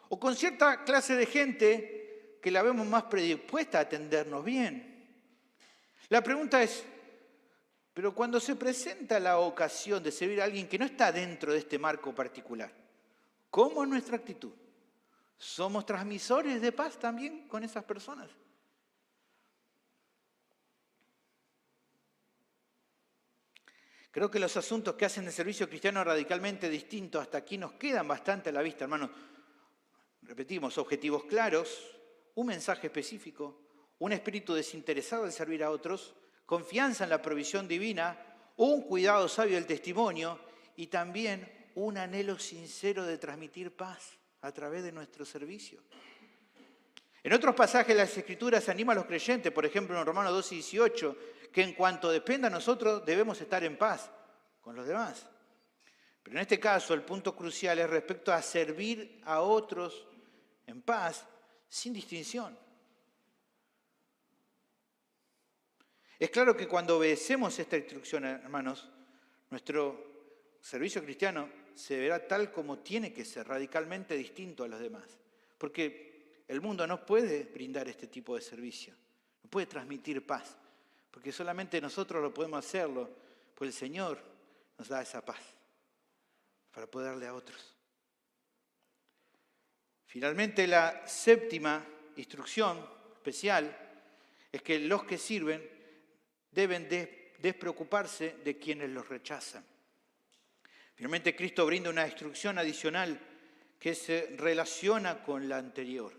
o con cierta clase de gente que la vemos más predispuesta a atendernos bien. La pregunta es, pero cuando se presenta la ocasión de servir a alguien que no está dentro de este marco particular, ¿cómo es nuestra actitud? ¿Somos transmisores de paz también con esas personas? Creo que los asuntos que hacen el servicio cristiano radicalmente distinto hasta aquí nos quedan bastante a la vista, hermanos. Repetimos, objetivos claros, un mensaje específico, un espíritu desinteresado al servir a otros, confianza en la provisión divina, un cuidado sabio del testimonio y también un anhelo sincero de transmitir paz a través de nuestro servicio. En otros pasajes de las Escrituras anima a los creyentes, por ejemplo en Romanos 12:18, que en cuanto dependa de nosotros debemos estar en paz con los demás. Pero en este caso el punto crucial es respecto a servir a otros en paz sin distinción. Es claro que cuando obedecemos esta instrucción, hermanos, nuestro servicio cristiano se verá tal como tiene que ser, radicalmente distinto a los demás. Porque el mundo no puede brindar este tipo de servicio, no puede transmitir paz, porque solamente nosotros lo podemos hacerlo, pues el Señor nos da esa paz para poder darle a otros. Finalmente, la séptima instrucción especial es que los que sirven deben despreocuparse de quienes los rechazan. Finalmente, Cristo brinda una instrucción adicional que se relaciona con la anterior.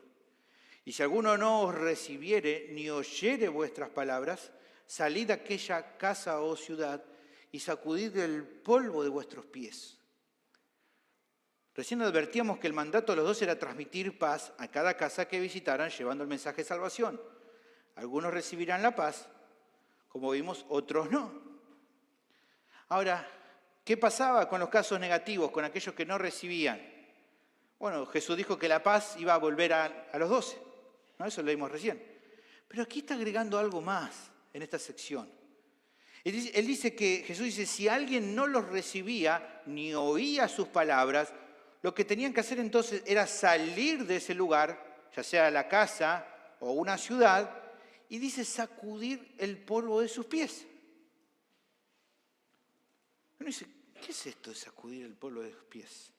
Y si alguno no os recibiere ni oyere vuestras palabras, salid de aquella casa o ciudad y sacudid el polvo de vuestros pies. Recién advertíamos que el mandato de los 12 era transmitir paz a cada casa que visitaran, llevando el mensaje de salvación. Algunos recibirán la paz, como vimos, otros no. Ahora, ¿qué pasaba con los casos negativos, con aquellos que no recibían? Bueno, Jesús dijo que la paz iba a volver a los 12, ¿no? Eso lo leímos recién. Pero aquí está agregando algo más en esta sección. Él dice que, Jesús dice, si alguien no los recibía ni oía sus palabras, lo que tenían que hacer entonces era salir de ese lugar, ya sea la casa o una ciudad, y dice sacudir el polvo de sus pies. Uno dice, ¿qué es esto de sacudir el polvo de sus pies?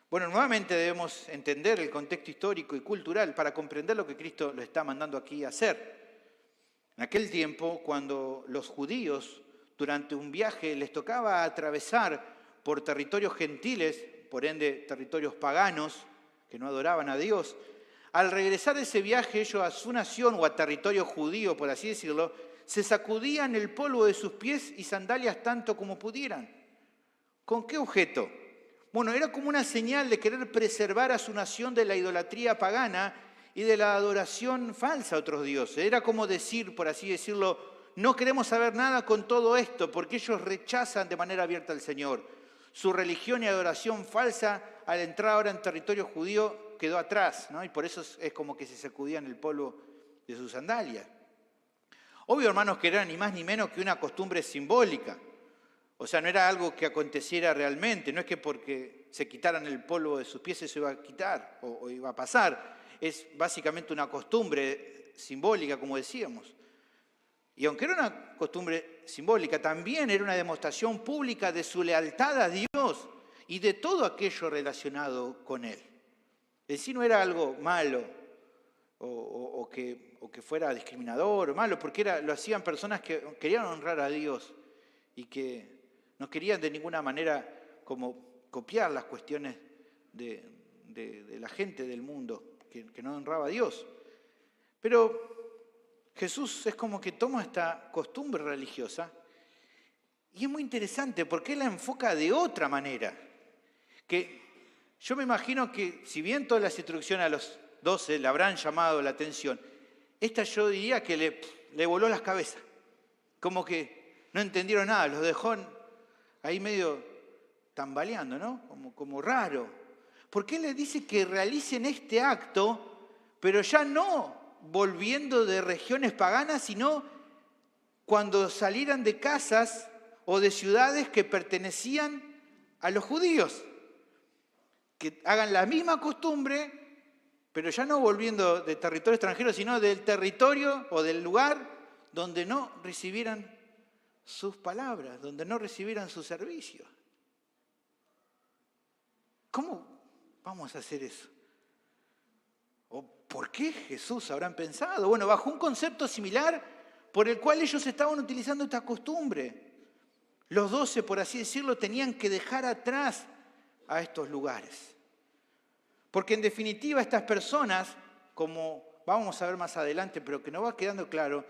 Bueno, nuevamente debemos entender el contexto histórico y cultural para comprender lo que Cristo lo está mandando aquí a hacer. En aquel tiempo, cuando los judíos durante un viaje les tocaba atravesar por territorios gentiles, por ende territorios paganos que no adoraban a Dios, al regresar de ese viaje ellos a su nación o a territorio judío, por así decirlo, se sacudían el polvo de sus pies y sandalias tanto como pudieran. ¿Con qué objeto? Bueno, era como una señal de querer preservar a su nación de la idolatría pagana y de la adoración falsa a otros dioses. Era como decir, por así decirlo, no queremos saber nada con todo esto porque ellos rechazan de manera abierta al Señor. Su religión y adoración falsa al entrar ahora en territorio judío quedó atrás, ¿no? Y por eso es como que se sacudían el polvo de sus sandalias. Obvio, hermanos, que era ni más ni menos que una costumbre simbólica. O sea, no era algo que aconteciera realmente. No es que porque se quitaran el polvo de sus pies eso iba a quitar o iba a pasar. Es básicamente una costumbre simbólica, como decíamos. Y aunque era una costumbre simbólica, también era una demostración pública de su lealtad a Dios y de todo aquello relacionado con Él. Es decir, no era algo malo o que fuera discriminador o malo, porque lo hacían personas que querían honrar a Dios y que no querían de ninguna manera como copiar las cuestiones de la gente del mundo que no honraba a Dios. Pero Jesús es como que toma esta costumbre religiosa y es muy interesante porque Él la enfoca de otra manera. Que yo me imagino que si bien todas las instrucciones a los 12 le habrán llamado la atención, esta yo diría que le voló las cabezas. Como que no entendieron nada, los dejó ahí medio tambaleando, ¿no? Como raro. Porque Él les dice que realicen este acto, pero ya no volviendo de regiones paganas, sino cuando salieran de casas o de ciudades que pertenecían a los judíos. Que hagan la misma costumbre, pero ya no volviendo de territorio extranjero, sino del territorio o del lugar donde no recibieran sus palabras, donde no recibieran su servicio. ¿Cómo vamos a hacer eso? ¿O por qué Jesús habrán pensado? Bueno, bajo un concepto similar por el cual ellos estaban utilizando esta costumbre. Los 12, por así decirlo, tenían que dejar atrás a estos lugares. Porque en definitiva estas personas, como vamos a ver más adelante, pero que no va quedando claro,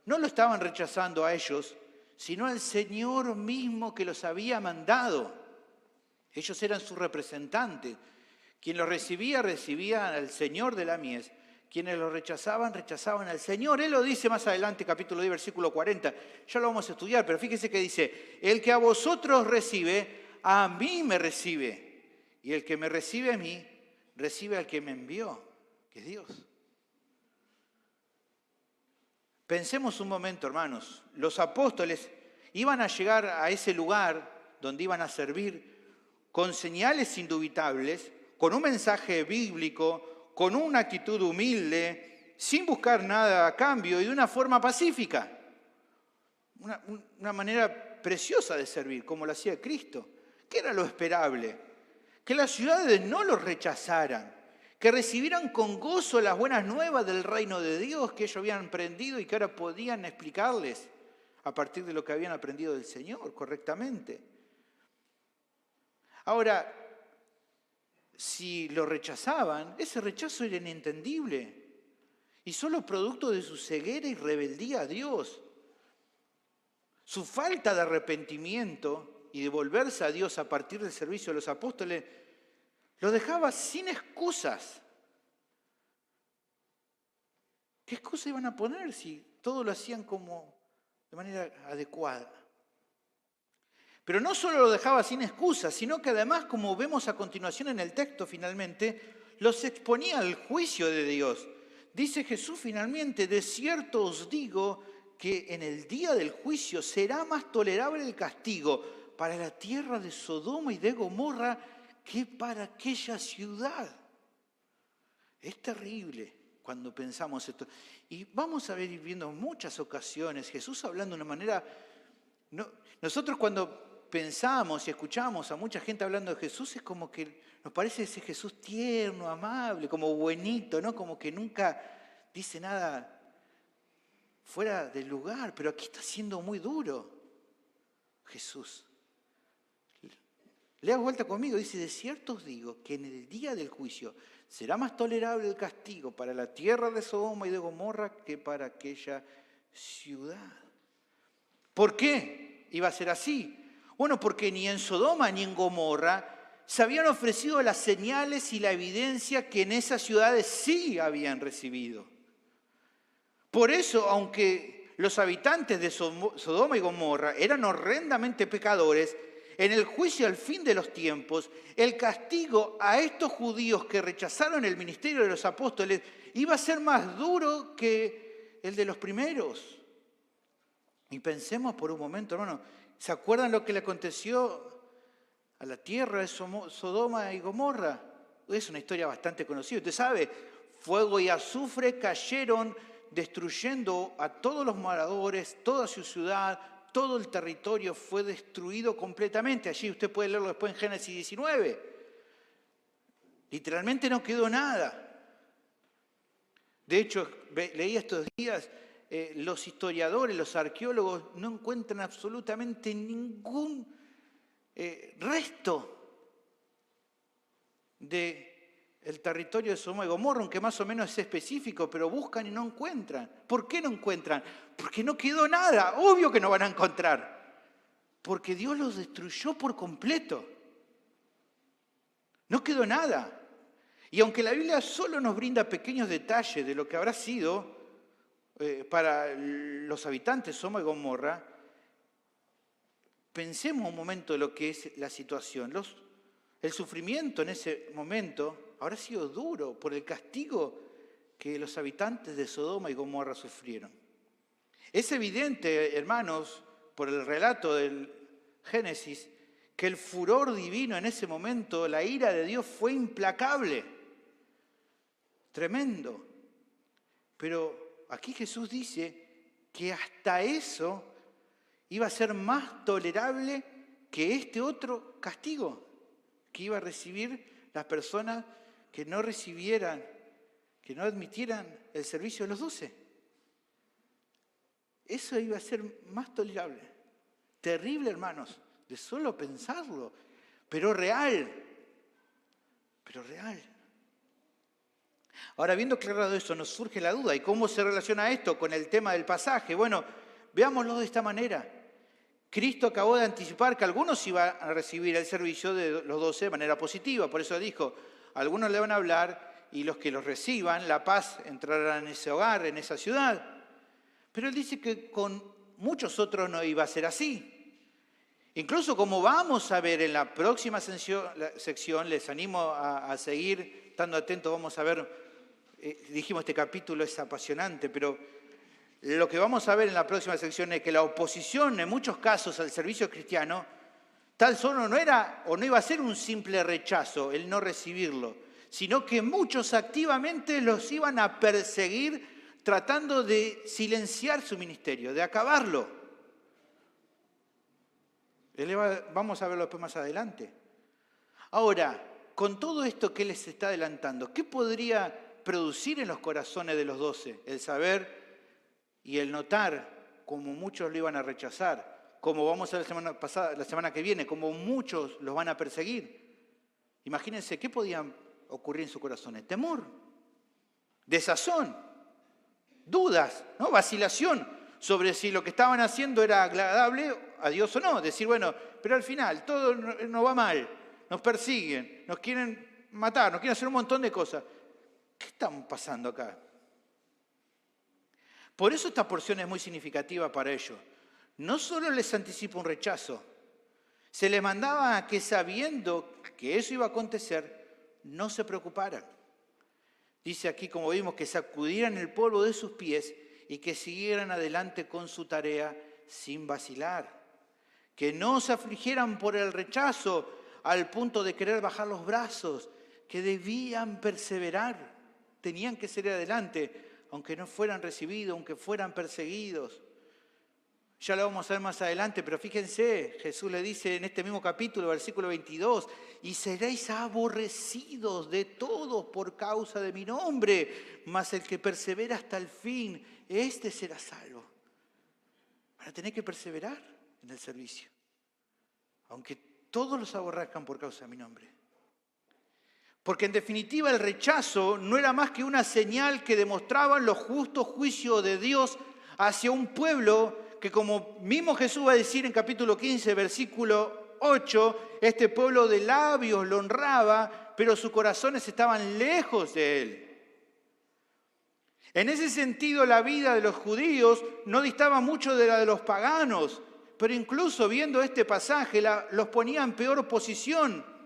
no lo estaban rechazando a ellos, sino al Señor mismo que los había mandado. Ellos eran sus representantes. Quien los recibía al Señor de la mies. Quienes lo rechazaban al Señor. Él lo dice más adelante, capítulo 10, versículo 40. Ya lo vamos a estudiar, pero fíjese que dice, el que a vosotros recibe, a mí me recibe. Y el que me recibe a mí, recibe al que me envió, que es Dios. Pensemos un momento, hermanos. Los apóstoles iban a llegar a ese lugar donde iban a servir con señales indubitables, con un mensaje bíblico, con una actitud humilde, sin buscar nada a cambio y de una forma pacífica. Una manera preciosa de servir, como lo hacía Cristo. ¿Qué era lo esperable? Que las ciudades no los rechazaran, que recibieran con gozo las buenas nuevas del reino de Dios que ellos habían aprendido y que ahora podían explicarles a partir de lo que habían aprendido del Señor correctamente. Ahora, si lo rechazaban, ese rechazo era inentendible y solo producto de su ceguera y rebeldía a Dios. Su falta de arrepentimiento y de volverse a Dios a partir del servicio de los apóstoles lo dejaba sin excusas. ¿Qué excusa iban a poner si todo lo hacían como de manera adecuada? Pero no solo lo dejaba sin excusas, sino que además, como vemos a continuación en el texto finalmente, los exponía al juicio de Dios. Dice Jesús finalmente: de cierto os digo que en el día del juicio será más tolerable el castigo para la tierra de Sodoma y de Gomorra que para aquella ciudad. Es terrible cuando pensamos esto. Y vamos a ver viendo en muchas ocasiones Jesús hablando de una manera... Nosotros cuando pensamos y escuchamos a mucha gente hablando de Jesús es como que nos parece ese Jesús tierno, amable, como buenito, ¿no? Como que nunca dice nada fuera del lugar, pero aquí está siendo muy duro Jesús. Lea vuelta conmigo, dice: de cierto os digo que en el día del juicio será más tolerable el castigo para la tierra de Sodoma y de Gomorra que para aquella ciudad. ¿Por qué iba a ser así? Bueno, porque ni en Sodoma ni en Gomorra se habían ofrecido las señales y la evidencia que en esas ciudades sí habían recibido. Por eso, aunque los habitantes de Sodoma y Gomorra eran horrendamente pecadores, en el juicio al fin de los tiempos, el castigo a estos judíos que rechazaron el ministerio de los apóstoles iba a ser más duro que el de los primeros. Y pensemos por un momento, hermano, ¿se acuerdan lo que le aconteció a la tierra de Sodoma y Gomorra? Es una historia bastante conocida. Usted sabe, fuego y azufre cayeron destruyendo a todos los moradores, toda su ciudad, todo el territorio fue destruido completamente. Allí usted puede leerlo después en Génesis 19. Literalmente no quedó nada. De hecho, leí estos días, los historiadores, los arqueólogos no encuentran absolutamente ningún resto del territorio de Sodoma y Gomorra, aunque más o menos es específico, pero buscan y no encuentran. ¿Por qué no encuentran? Porque no quedó nada. Obvio que no van a encontrar. Porque Dios los destruyó por completo. No quedó nada. Y aunque la Biblia solo nos brinda pequeños detalles de lo que habrá sido para los habitantes de Sodoma y Gomorra, pensemos un momento de lo que es la situación. El sufrimiento en ese momento habrá sido duro por el castigo que los habitantes de Sodoma y Gomorra sufrieron. Es evidente, hermanos, por el relato del Génesis, que el furor divino en ese momento, la ira de Dios fue implacable, tremendo. Pero aquí Jesús dice que hasta eso iba a ser más tolerable que este otro castigo que iba a recibir las personas que no recibieran, que no admitieran el servicio de los 12. Eso iba a ser más tolerable. Terrible, hermanos, de solo pensarlo, pero real. Pero real. Ahora, viendo aclarado eso, nos surge la duda. ¿Y cómo se relaciona esto con el tema del pasaje? Bueno, veámoslo de esta manera. Cristo acabó de anticipar que algunos iban a recibir el servicio de los 12 de manera positiva. Por eso dijo, algunos le van a hablar y los que los reciban, la paz entrará en ese hogar, en esa ciudad. Pero él dice que con muchos otros no iba a ser así. Incluso como vamos a ver en la próxima sección, les animo a seguir estando atentos, vamos a ver, dijimos este capítulo es apasionante, pero lo que vamos a ver en la próxima sección es que la oposición en muchos casos al servicio cristiano, tal solo no era o no iba a ser un simple rechazo, el no recibirlo, sino que muchos activamente los iban a perseguir tratando de silenciar su ministerio, de acabarlo. Vamos a verlo después más adelante. Ahora, con todo esto que les está adelantando, ¿qué podría producir en los corazones de los 12? El saber y el notar cómo muchos lo iban a rechazar, como vamos a ver la semana que viene, como muchos los van a perseguir. Imagínense, ¿qué podía ocurrir en sus corazones? Temor, desazón, dudas, ¿no? Vacilación sobre si lo que estaban haciendo era agradable a Dios o no. Decir, bueno, pero al final todo no va mal, nos persiguen, nos quieren matar, nos quieren hacer un montón de cosas. ¿Qué estamos pasando acá? Por eso esta porción es muy significativa para ellos. No solo les anticipa un rechazo, se les mandaba a que sabiendo que eso iba a acontecer, no se preocuparan. Dice aquí, como vimos, que sacudieran el polvo de sus pies y que siguieran adelante con su tarea sin vacilar. Que no se afligieran por el rechazo al punto de querer bajar los brazos, que debían perseverar, tenían que seguir adelante, aunque no fueran recibidos, aunque fueran perseguidos. Ya lo vamos a ver más adelante, pero fíjense, Jesús le dice en este mismo capítulo, versículo 22, y seréis aborrecidos de todos por causa de mi nombre, mas el que persevera hasta el fin, este será salvo. Van a tener que perseverar en el servicio, aunque todos los aborrezcan por causa de mi nombre. Porque en definitiva el rechazo no era más que una señal que demostraban los justos juicios de Dios hacia un pueblo que, como mismo Jesús va a decir en capítulo 15, versículo 8, este pueblo de labios lo honraba, pero sus corazones estaban lejos de él. En ese sentido, la vida de los judíos no distaba mucho de la de los paganos, pero incluso viendo este pasaje los ponía en peor posición.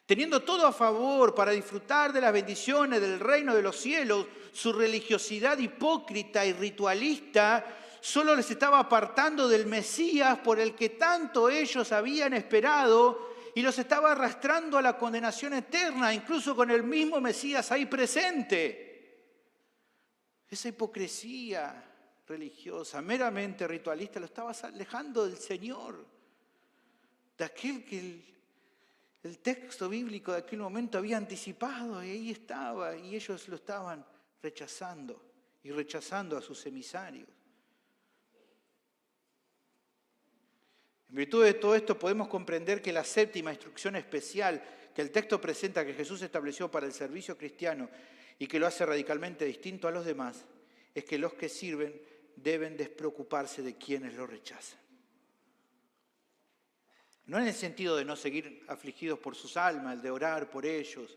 Teniendo todo a favor para disfrutar de las bendiciones del reino de los cielos, su religiosidad hipócrita y ritualista solo les estaba apartando del Mesías por el que tanto ellos habían esperado y los estaba arrastrando a la condenación eterna, incluso con el mismo Mesías ahí presente. Esa hipocresía religiosa, meramente ritualista, lo estaba alejando del Señor, de aquel que el texto bíblico de aquel momento había anticipado, y ahí estaba, y ellos lo estaban rechazando y rechazando a sus emisarios. En virtud de todo esto podemos comprender que la séptima instrucción especial que el texto presenta que Jesús estableció para el servicio cristiano y que lo hace radicalmente distinto a los demás, es que los que sirven deben despreocuparse de quienes lo rechazan. No en el sentido de no seguir afligidos por sus almas, el de orar por ellos.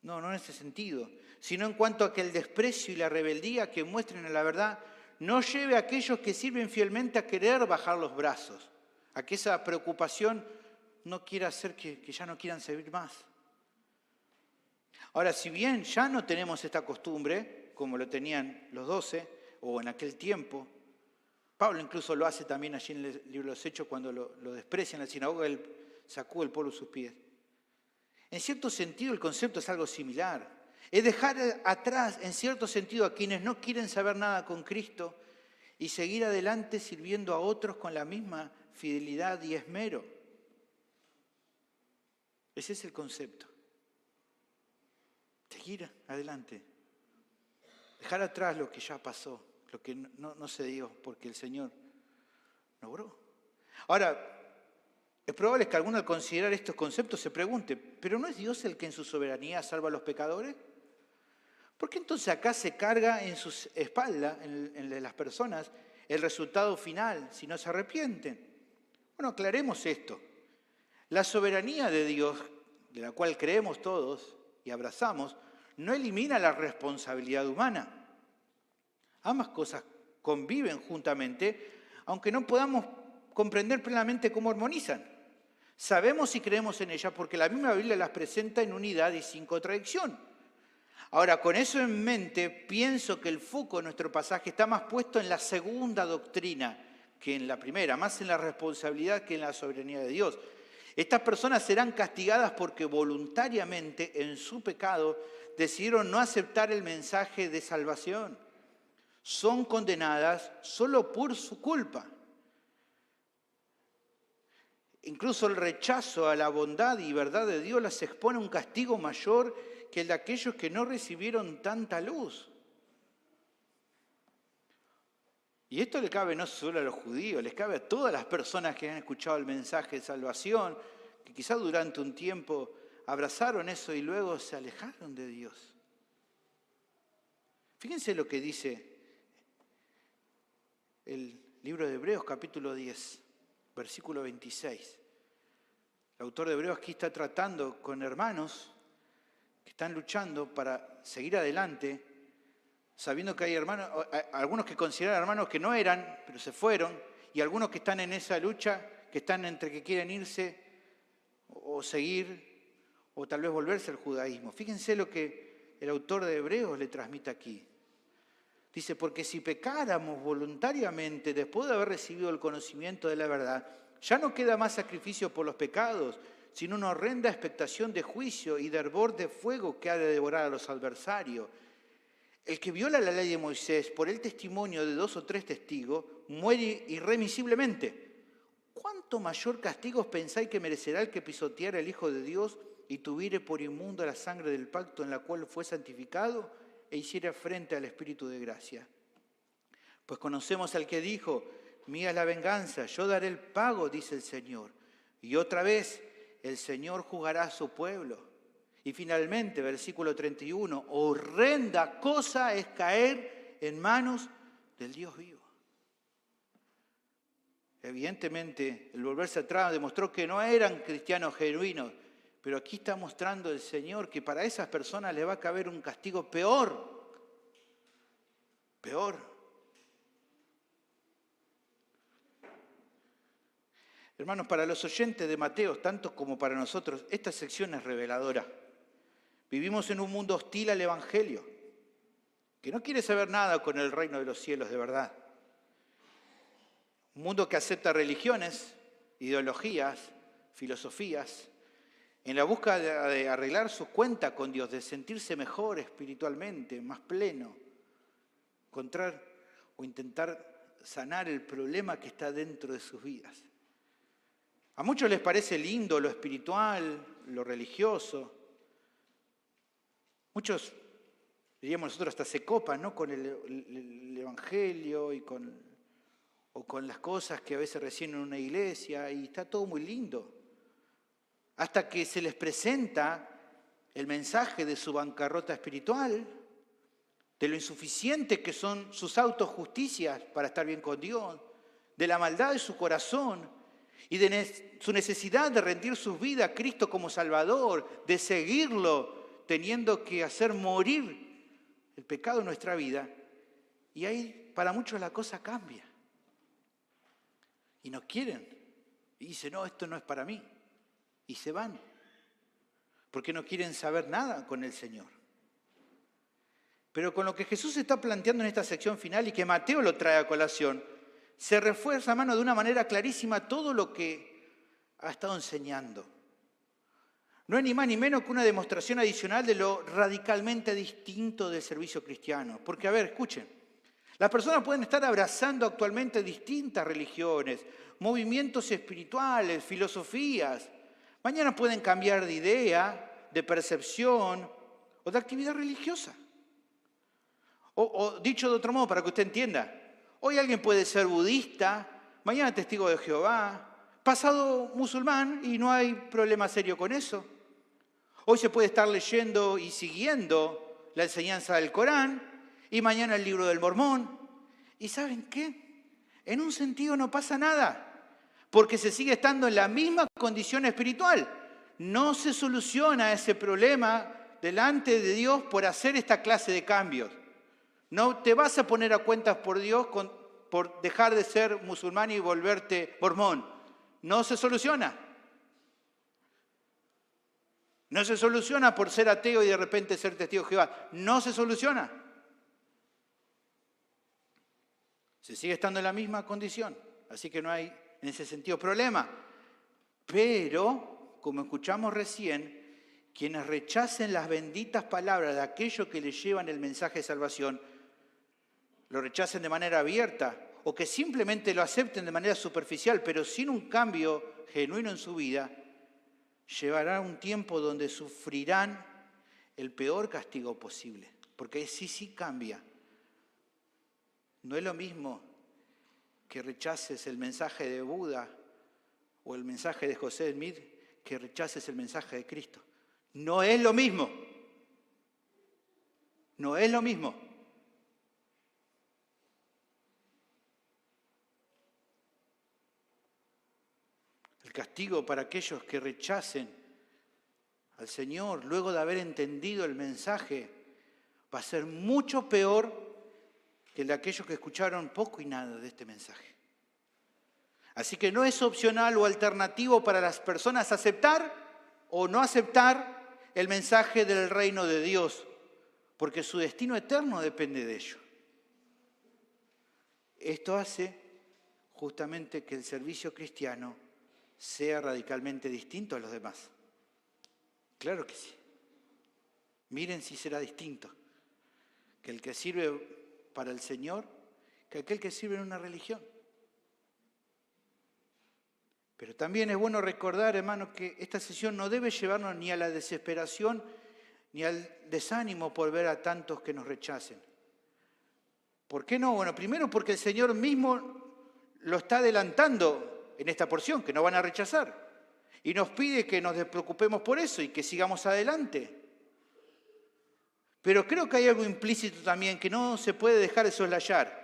No en ese sentido. Sino en cuanto a que el desprecio y la rebeldía que muestren en la verdad no lleve a aquellos que sirven fielmente a querer bajar los brazos. A que esa preocupación no quiera hacer que ya no quieran servir más. Ahora, si bien ya no tenemos esta costumbre, como lo tenían los 12, o en aquel tiempo, Pablo incluso lo hace también allí en el libro de los Hechos cuando lo desprecian en la sinagoga, él sacó el polvo de sus pies. En cierto sentido el concepto es algo similar. Es dejar atrás, en cierto sentido, a quienes no quieren saber nada con Cristo y seguir adelante sirviendo a otros con la misma fidelidad y esmero. Ese es el concepto. Seguir adelante. Dejar atrás lo que ya pasó, lo que no se dio porque el Señor no obró. Ahora, es probable que alguno al considerar estos conceptos se pregunte, ¿pero no es Dios el que en su soberanía salva a los pecadores? ¿Por qué entonces acá se carga en sus espaldas, en las personas, el resultado final si no se arrepienten? Bueno, aclaremos esto. La soberanía de Dios, de la cual creemos todos y abrazamos, no elimina la responsabilidad humana. Ambas cosas conviven juntamente, aunque no podamos comprender plenamente cómo armonizan. Sabemos y creemos en ellas porque la misma Biblia las presenta en unidad y sin contradicción. Ahora, con eso en mente, pienso que el foco de nuestro pasaje está más puesto en la segunda doctrina que en la primera, más en la responsabilidad que en la soberanía de Dios. Estas personas serán castigadas porque voluntariamente en su pecado decidieron no aceptar el mensaje de salvación. Son condenadas solo por su culpa. Incluso el rechazo a la bondad y verdad de Dios las expone a un castigo mayor que el de aquellos que no recibieron tanta luz. Y esto le cabe no solo a los judíos, les cabe a todas las personas que han escuchado el mensaje de salvación, que quizás durante un tiempo abrazaron eso y luego se alejaron de Dios. Fíjense lo que dice el libro de Hebreos, capítulo 10, versículo 26. El autor de Hebreos aquí está tratando con hermanos que están luchando para seguir adelante, sabiendo que hay hermanos, algunos que consideran hermanos que no eran, pero se fueron, y algunos que están en esa lucha, que están entre que quieren irse o seguir, o tal vez volverse al judaísmo. Fíjense lo que el autor de Hebreos le transmite aquí. Dice, porque si pecáramos voluntariamente después de haber recibido el conocimiento de la verdad, ya no queda más sacrificio por los pecados, sino una horrenda expectación de juicio y de hervor de fuego que ha de devorar a los adversarios. El que viola la ley de Moisés por el testimonio de 2 o 3 testigos muere irremisiblemente. ¿Cuánto mayor castigo pensáis que merecerá el que pisoteara el Hijo de Dios y tuviere por inmunda la sangre del pacto en la cual fue santificado e hiciera frente al Espíritu de gracia? Pues conocemos al que dijo, mía es la venganza, yo daré el pago, dice el Señor. Y otra vez, el Señor juzgará a su pueblo. Y finalmente, versículo 31, horrenda cosa es caer en manos del Dios vivo. Evidentemente, el volverse atrás demostró que no eran cristianos genuinos, pero aquí está mostrando el Señor que para esas personas les va a caber un castigo peor. Peor. Hermanos, para los oyentes de Mateo, tanto como para nosotros, esta sección es reveladora. Vivimos en un mundo hostil al Evangelio, que no quiere saber nada con el reino de los cielos de verdad. Un mundo que acepta religiones, ideologías, filosofías, en la búsqueda de arreglar su cuenta con Dios, de sentirse mejor espiritualmente, más pleno, encontrar o intentar sanar el problema que está dentro de sus vidas. A muchos les parece lindo lo espiritual, lo religioso. Muchos, diríamos nosotros, hasta se copan, ¿no?, con el Evangelio o con las cosas que a veces reciben en una iglesia, y está todo muy lindo. Hasta que se les presenta el mensaje de su bancarrota espiritual, de lo insuficiente que son sus autojusticias para estar bien con Dios, de la maldad de su corazón y de su necesidad de rendir sus vidas a Cristo como Salvador, de seguirlo teniendo que hacer morir el pecado en nuestra vida. Y ahí para muchos la cosa cambia. Y no quieren. Y dicen, no, esto no es para mí. Y se van, porque no quieren saber nada con el Señor. Pero con lo que Jesús está planteando en esta sección final y que Mateo lo trae a colación, se refuerza, hermano, de una manera clarísima todo lo que ha estado enseñando. No es ni más ni menos que una demostración adicional de lo radicalmente distinto del servicio cristiano. Porque, a ver, escuchen, las personas pueden estar abrazando actualmente distintas religiones, movimientos espirituales, filosofías. Mañana pueden cambiar de idea, de percepción o de actividad religiosa. O dicho de otro modo, para que usted entienda, hoy alguien puede ser budista, mañana testigo de Jehová, pasado musulmán y no hay problema serio con eso. Hoy se puede estar leyendo y siguiendo la enseñanza del Corán y mañana el libro del Mormón. ¿Y saben qué? En un sentido no pasa nada. Porque se sigue estando en la misma condición espiritual. No se soluciona ese problema delante de Dios por hacer esta clase de cambios. No te vas a poner a cuentas por Dios por dejar de ser musulmán y volverte mormón. No se soluciona. No se soluciona por ser ateo y de repente ser testigo de Jehová. No se soluciona. Se sigue estando en la misma condición. Así que no hay en ese sentido problema. Pero, como escuchamos recién, quienes rechacen las benditas palabras de aquellos que les llevan el mensaje de salvación, lo rechacen de manera abierta o que simplemente lo acepten de manera superficial, pero sin un cambio genuino en su vida, llevará un tiempo donde sufrirán el peor castigo posible. Porque sí cambia. No es lo mismo que rechaces el mensaje de Buda o el mensaje de José Smith que rechaces el mensaje de Cristo. No es lo mismo. No es lo mismo. El castigo para aquellos que rechacen al Señor luego de haber entendido el mensaje va a ser mucho peor que el de aquellos que escucharon poco y nada de este mensaje. Así que no es opcional o alternativo para las personas aceptar o no aceptar el mensaje del reino de Dios, porque su destino eterno depende de ello. Esto hace justamente que el servicio cristiano sea radicalmente distinto a los demás. Claro que sí. Miren si será distinto que el que sirve para el Señor que aquel que sirve en una religión. Pero también es bueno recordar, hermanos, que esta sesión no debe llevarnos ni a la desesperación ni al desánimo por ver a tantos que nos rechacen. ¿Por qué no? Bueno, primero porque el Señor mismo lo está adelantando en esta porción, que no van a rechazar. Y nos pide que nos despreocupemos por eso y que sigamos adelante. Pero creo que hay algo implícito también que no se puede dejar de soslayar.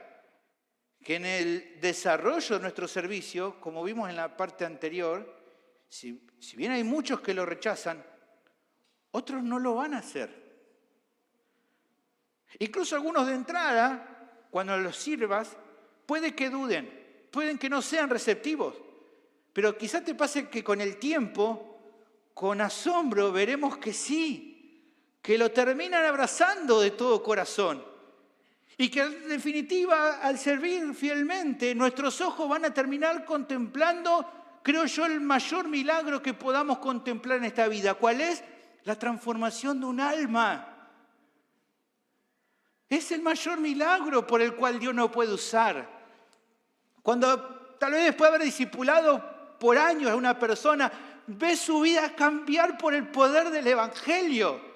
Que en el desarrollo de nuestro servicio, como vimos en la parte anterior, si bien hay muchos que lo rechazan, otros no lo van a hacer. Incluso algunos de entrada, cuando los sirvas, puede que duden, pueden que no sean receptivos, pero quizás te pase que con el tiempo, con asombro, veremos que sí, que lo terminan abrazando de todo corazón. Y que en definitiva, al servir fielmente, nuestros ojos van a terminar contemplando, creo yo, el mayor milagro que podamos contemplar en esta vida. ¿Cuál es? La transformación de un alma. Es el mayor milagro por el cual Dios nos puede usar. Cuando tal vez después de haber discipulado por años a una persona, ve su vida cambiar por el poder del Evangelio.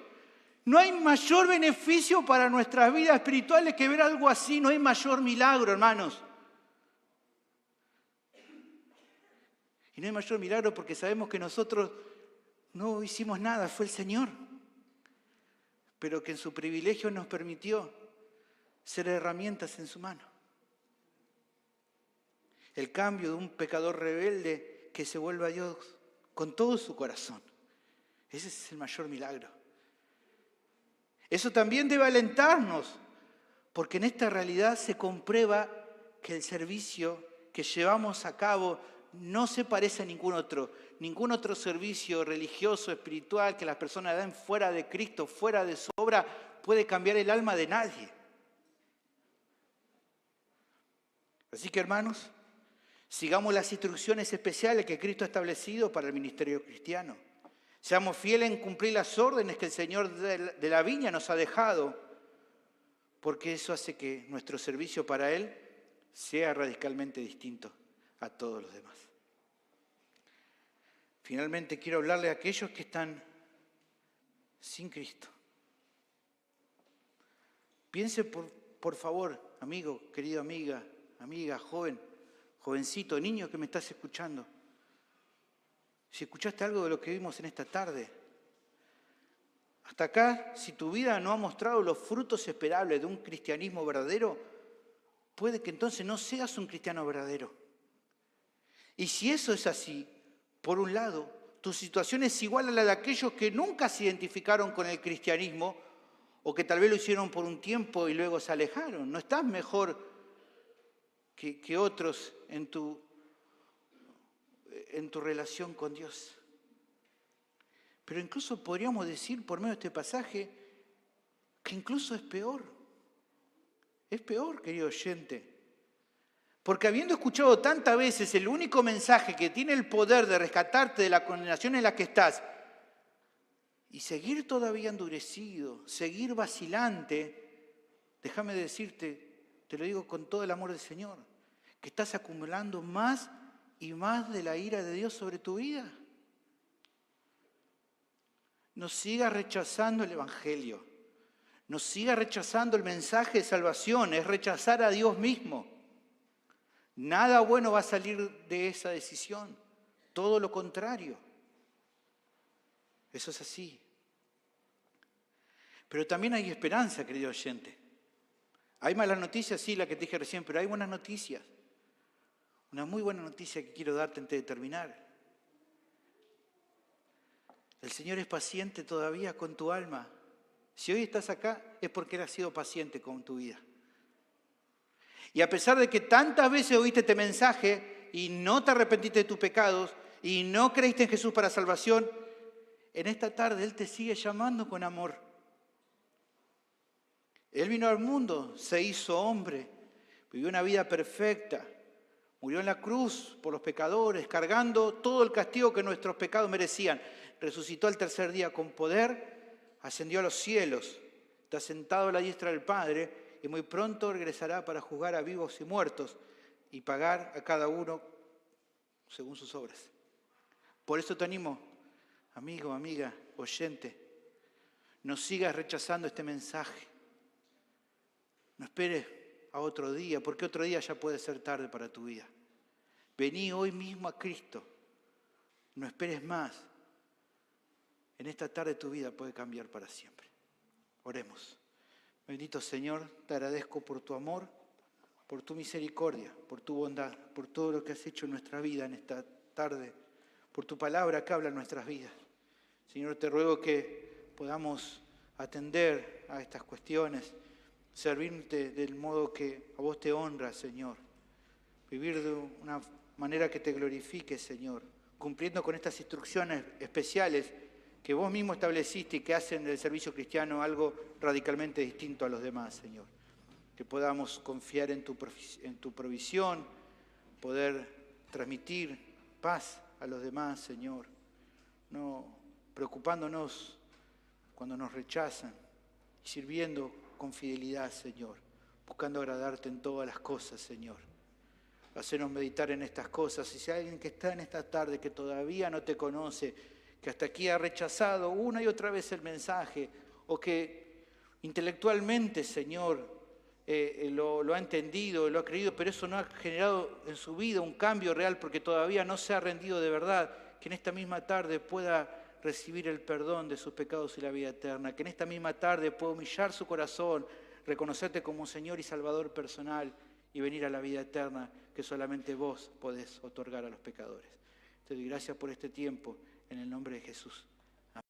No hay mayor beneficio para nuestras vidas espirituales que ver algo así. No hay mayor milagro, hermanos. Y no hay mayor milagro porque sabemos que nosotros no hicimos nada, fue el Señor. Pero que en su privilegio nos permitió ser herramientas en su mano. El cambio de un pecador rebelde que se vuelve a Dios con todo su corazón. Ese es el mayor milagro. Eso también debe alentarnos, porque en esta realidad se comprueba que el servicio que llevamos a cabo no se parece a ningún otro servicio religioso, espiritual que las personas dan fuera de Cristo, fuera de su obra, puede cambiar el alma de nadie. Así que, hermanos, sigamos las instrucciones especiales que Cristo ha establecido para el ministerio cristiano. Seamos fieles en cumplir las órdenes que el Señor de la viña nos ha dejado, porque eso hace que nuestro servicio para Él sea radicalmente distinto a todos los demás. Finalmente quiero hablarle a aquellos que están sin Cristo. Piense por favor, amigo, querida amiga, joven, jovencito, niño que me estás escuchando. Si escuchaste algo de lo que vimos en esta tarde, hasta acá, si tu vida no ha mostrado los frutos esperables de un cristianismo verdadero, puede que entonces no seas un cristiano verdadero. Y si eso es así, por un lado, tu situación es igual a la de aquellos que nunca se identificaron con el cristianismo o que tal vez lo hicieron por un tiempo y luego se alejaron. No estás mejor que otros en tu relación con Dios. Pero incluso podríamos decir por medio de este pasaje que incluso es peor. Es peor, querido oyente. Porque habiendo escuchado tantas veces el único mensaje que tiene el poder de rescatarte de la condenación en la que estás, y seguir todavía endurecido, seguir vacilante, déjame decirte, te lo digo con todo el amor del Señor, que estás acumulando más y más de la ira de Dios sobre tu vida. No sigas rechazando el Evangelio. No sigas rechazando el mensaje de salvación. Es rechazar a Dios mismo. Nada bueno va a salir de esa decisión. Todo lo contrario. Eso es así. Pero también hay esperanza, querido oyente. Hay malas noticias, sí, la que te dije recién, pero hay buenas noticias. Una muy buena noticia que quiero darte antes de terminar. El Señor es paciente todavía con tu alma. Si hoy estás acá es porque Él ha sido paciente con tu vida. Y a pesar de que tantas veces oíste este mensaje y no te arrepentiste de tus pecados y no creíste en Jesús para salvación, en esta tarde Él te sigue llamando con amor. Él vino al mundo, se hizo hombre, vivió una vida perfecta, murió en la cruz por los pecadores, cargando todo el castigo que nuestros pecados merecían. Resucitó al tercer día con poder, ascendió a los cielos, está sentado a la diestra del Padre y muy pronto regresará para juzgar a vivos y muertos y pagar a cada uno según sus obras. Por eso te animo, amigo, amiga, oyente, no sigas rechazando este mensaje. No esperes a otro día, porque otro día ya puede ser tarde para tu vida. Vení hoy mismo a Cristo. No esperes más. En esta tarde tu vida puede cambiar para siempre. Oremos. Bendito Señor, te agradezco por tu amor, por tu misericordia, por tu bondad, por todo lo que has hecho en nuestra vida en esta tarde, por tu palabra que habla en nuestras vidas. Señor, te ruego que podamos atender a estas cuestiones, servirte del modo que a vos te honra, Señor. Vivir de una manera que te glorifique, Señor, cumpliendo con estas instrucciones especiales que vos mismo estableciste y que hacen del servicio cristiano algo radicalmente distinto a los demás, Señor. Que podamos confiar en tu provisión, poder transmitir paz a los demás, Señor. No preocupándonos cuando nos rechazan y sirviendo con fidelidad, Señor, buscando agradarte en todas las cosas, Señor. Hacernos meditar en estas cosas. Y si hay alguien que está en esta tarde que todavía no te conoce, que hasta aquí ha rechazado una y otra vez el mensaje, o que intelectualmente, Señor, lo ha entendido, lo ha creído, pero eso no ha generado en su vida un cambio real porque todavía no se ha rendido de verdad, que en esta misma tarde pueda recibir el perdón de sus pecados y la vida eterna, que en esta misma tarde pueda humillar su corazón, reconocerte como Señor y Salvador personal y venir a la vida eterna que solamente vos podés otorgar a los pecadores. Te doy gracias por este tiempo, en el nombre de Jesús.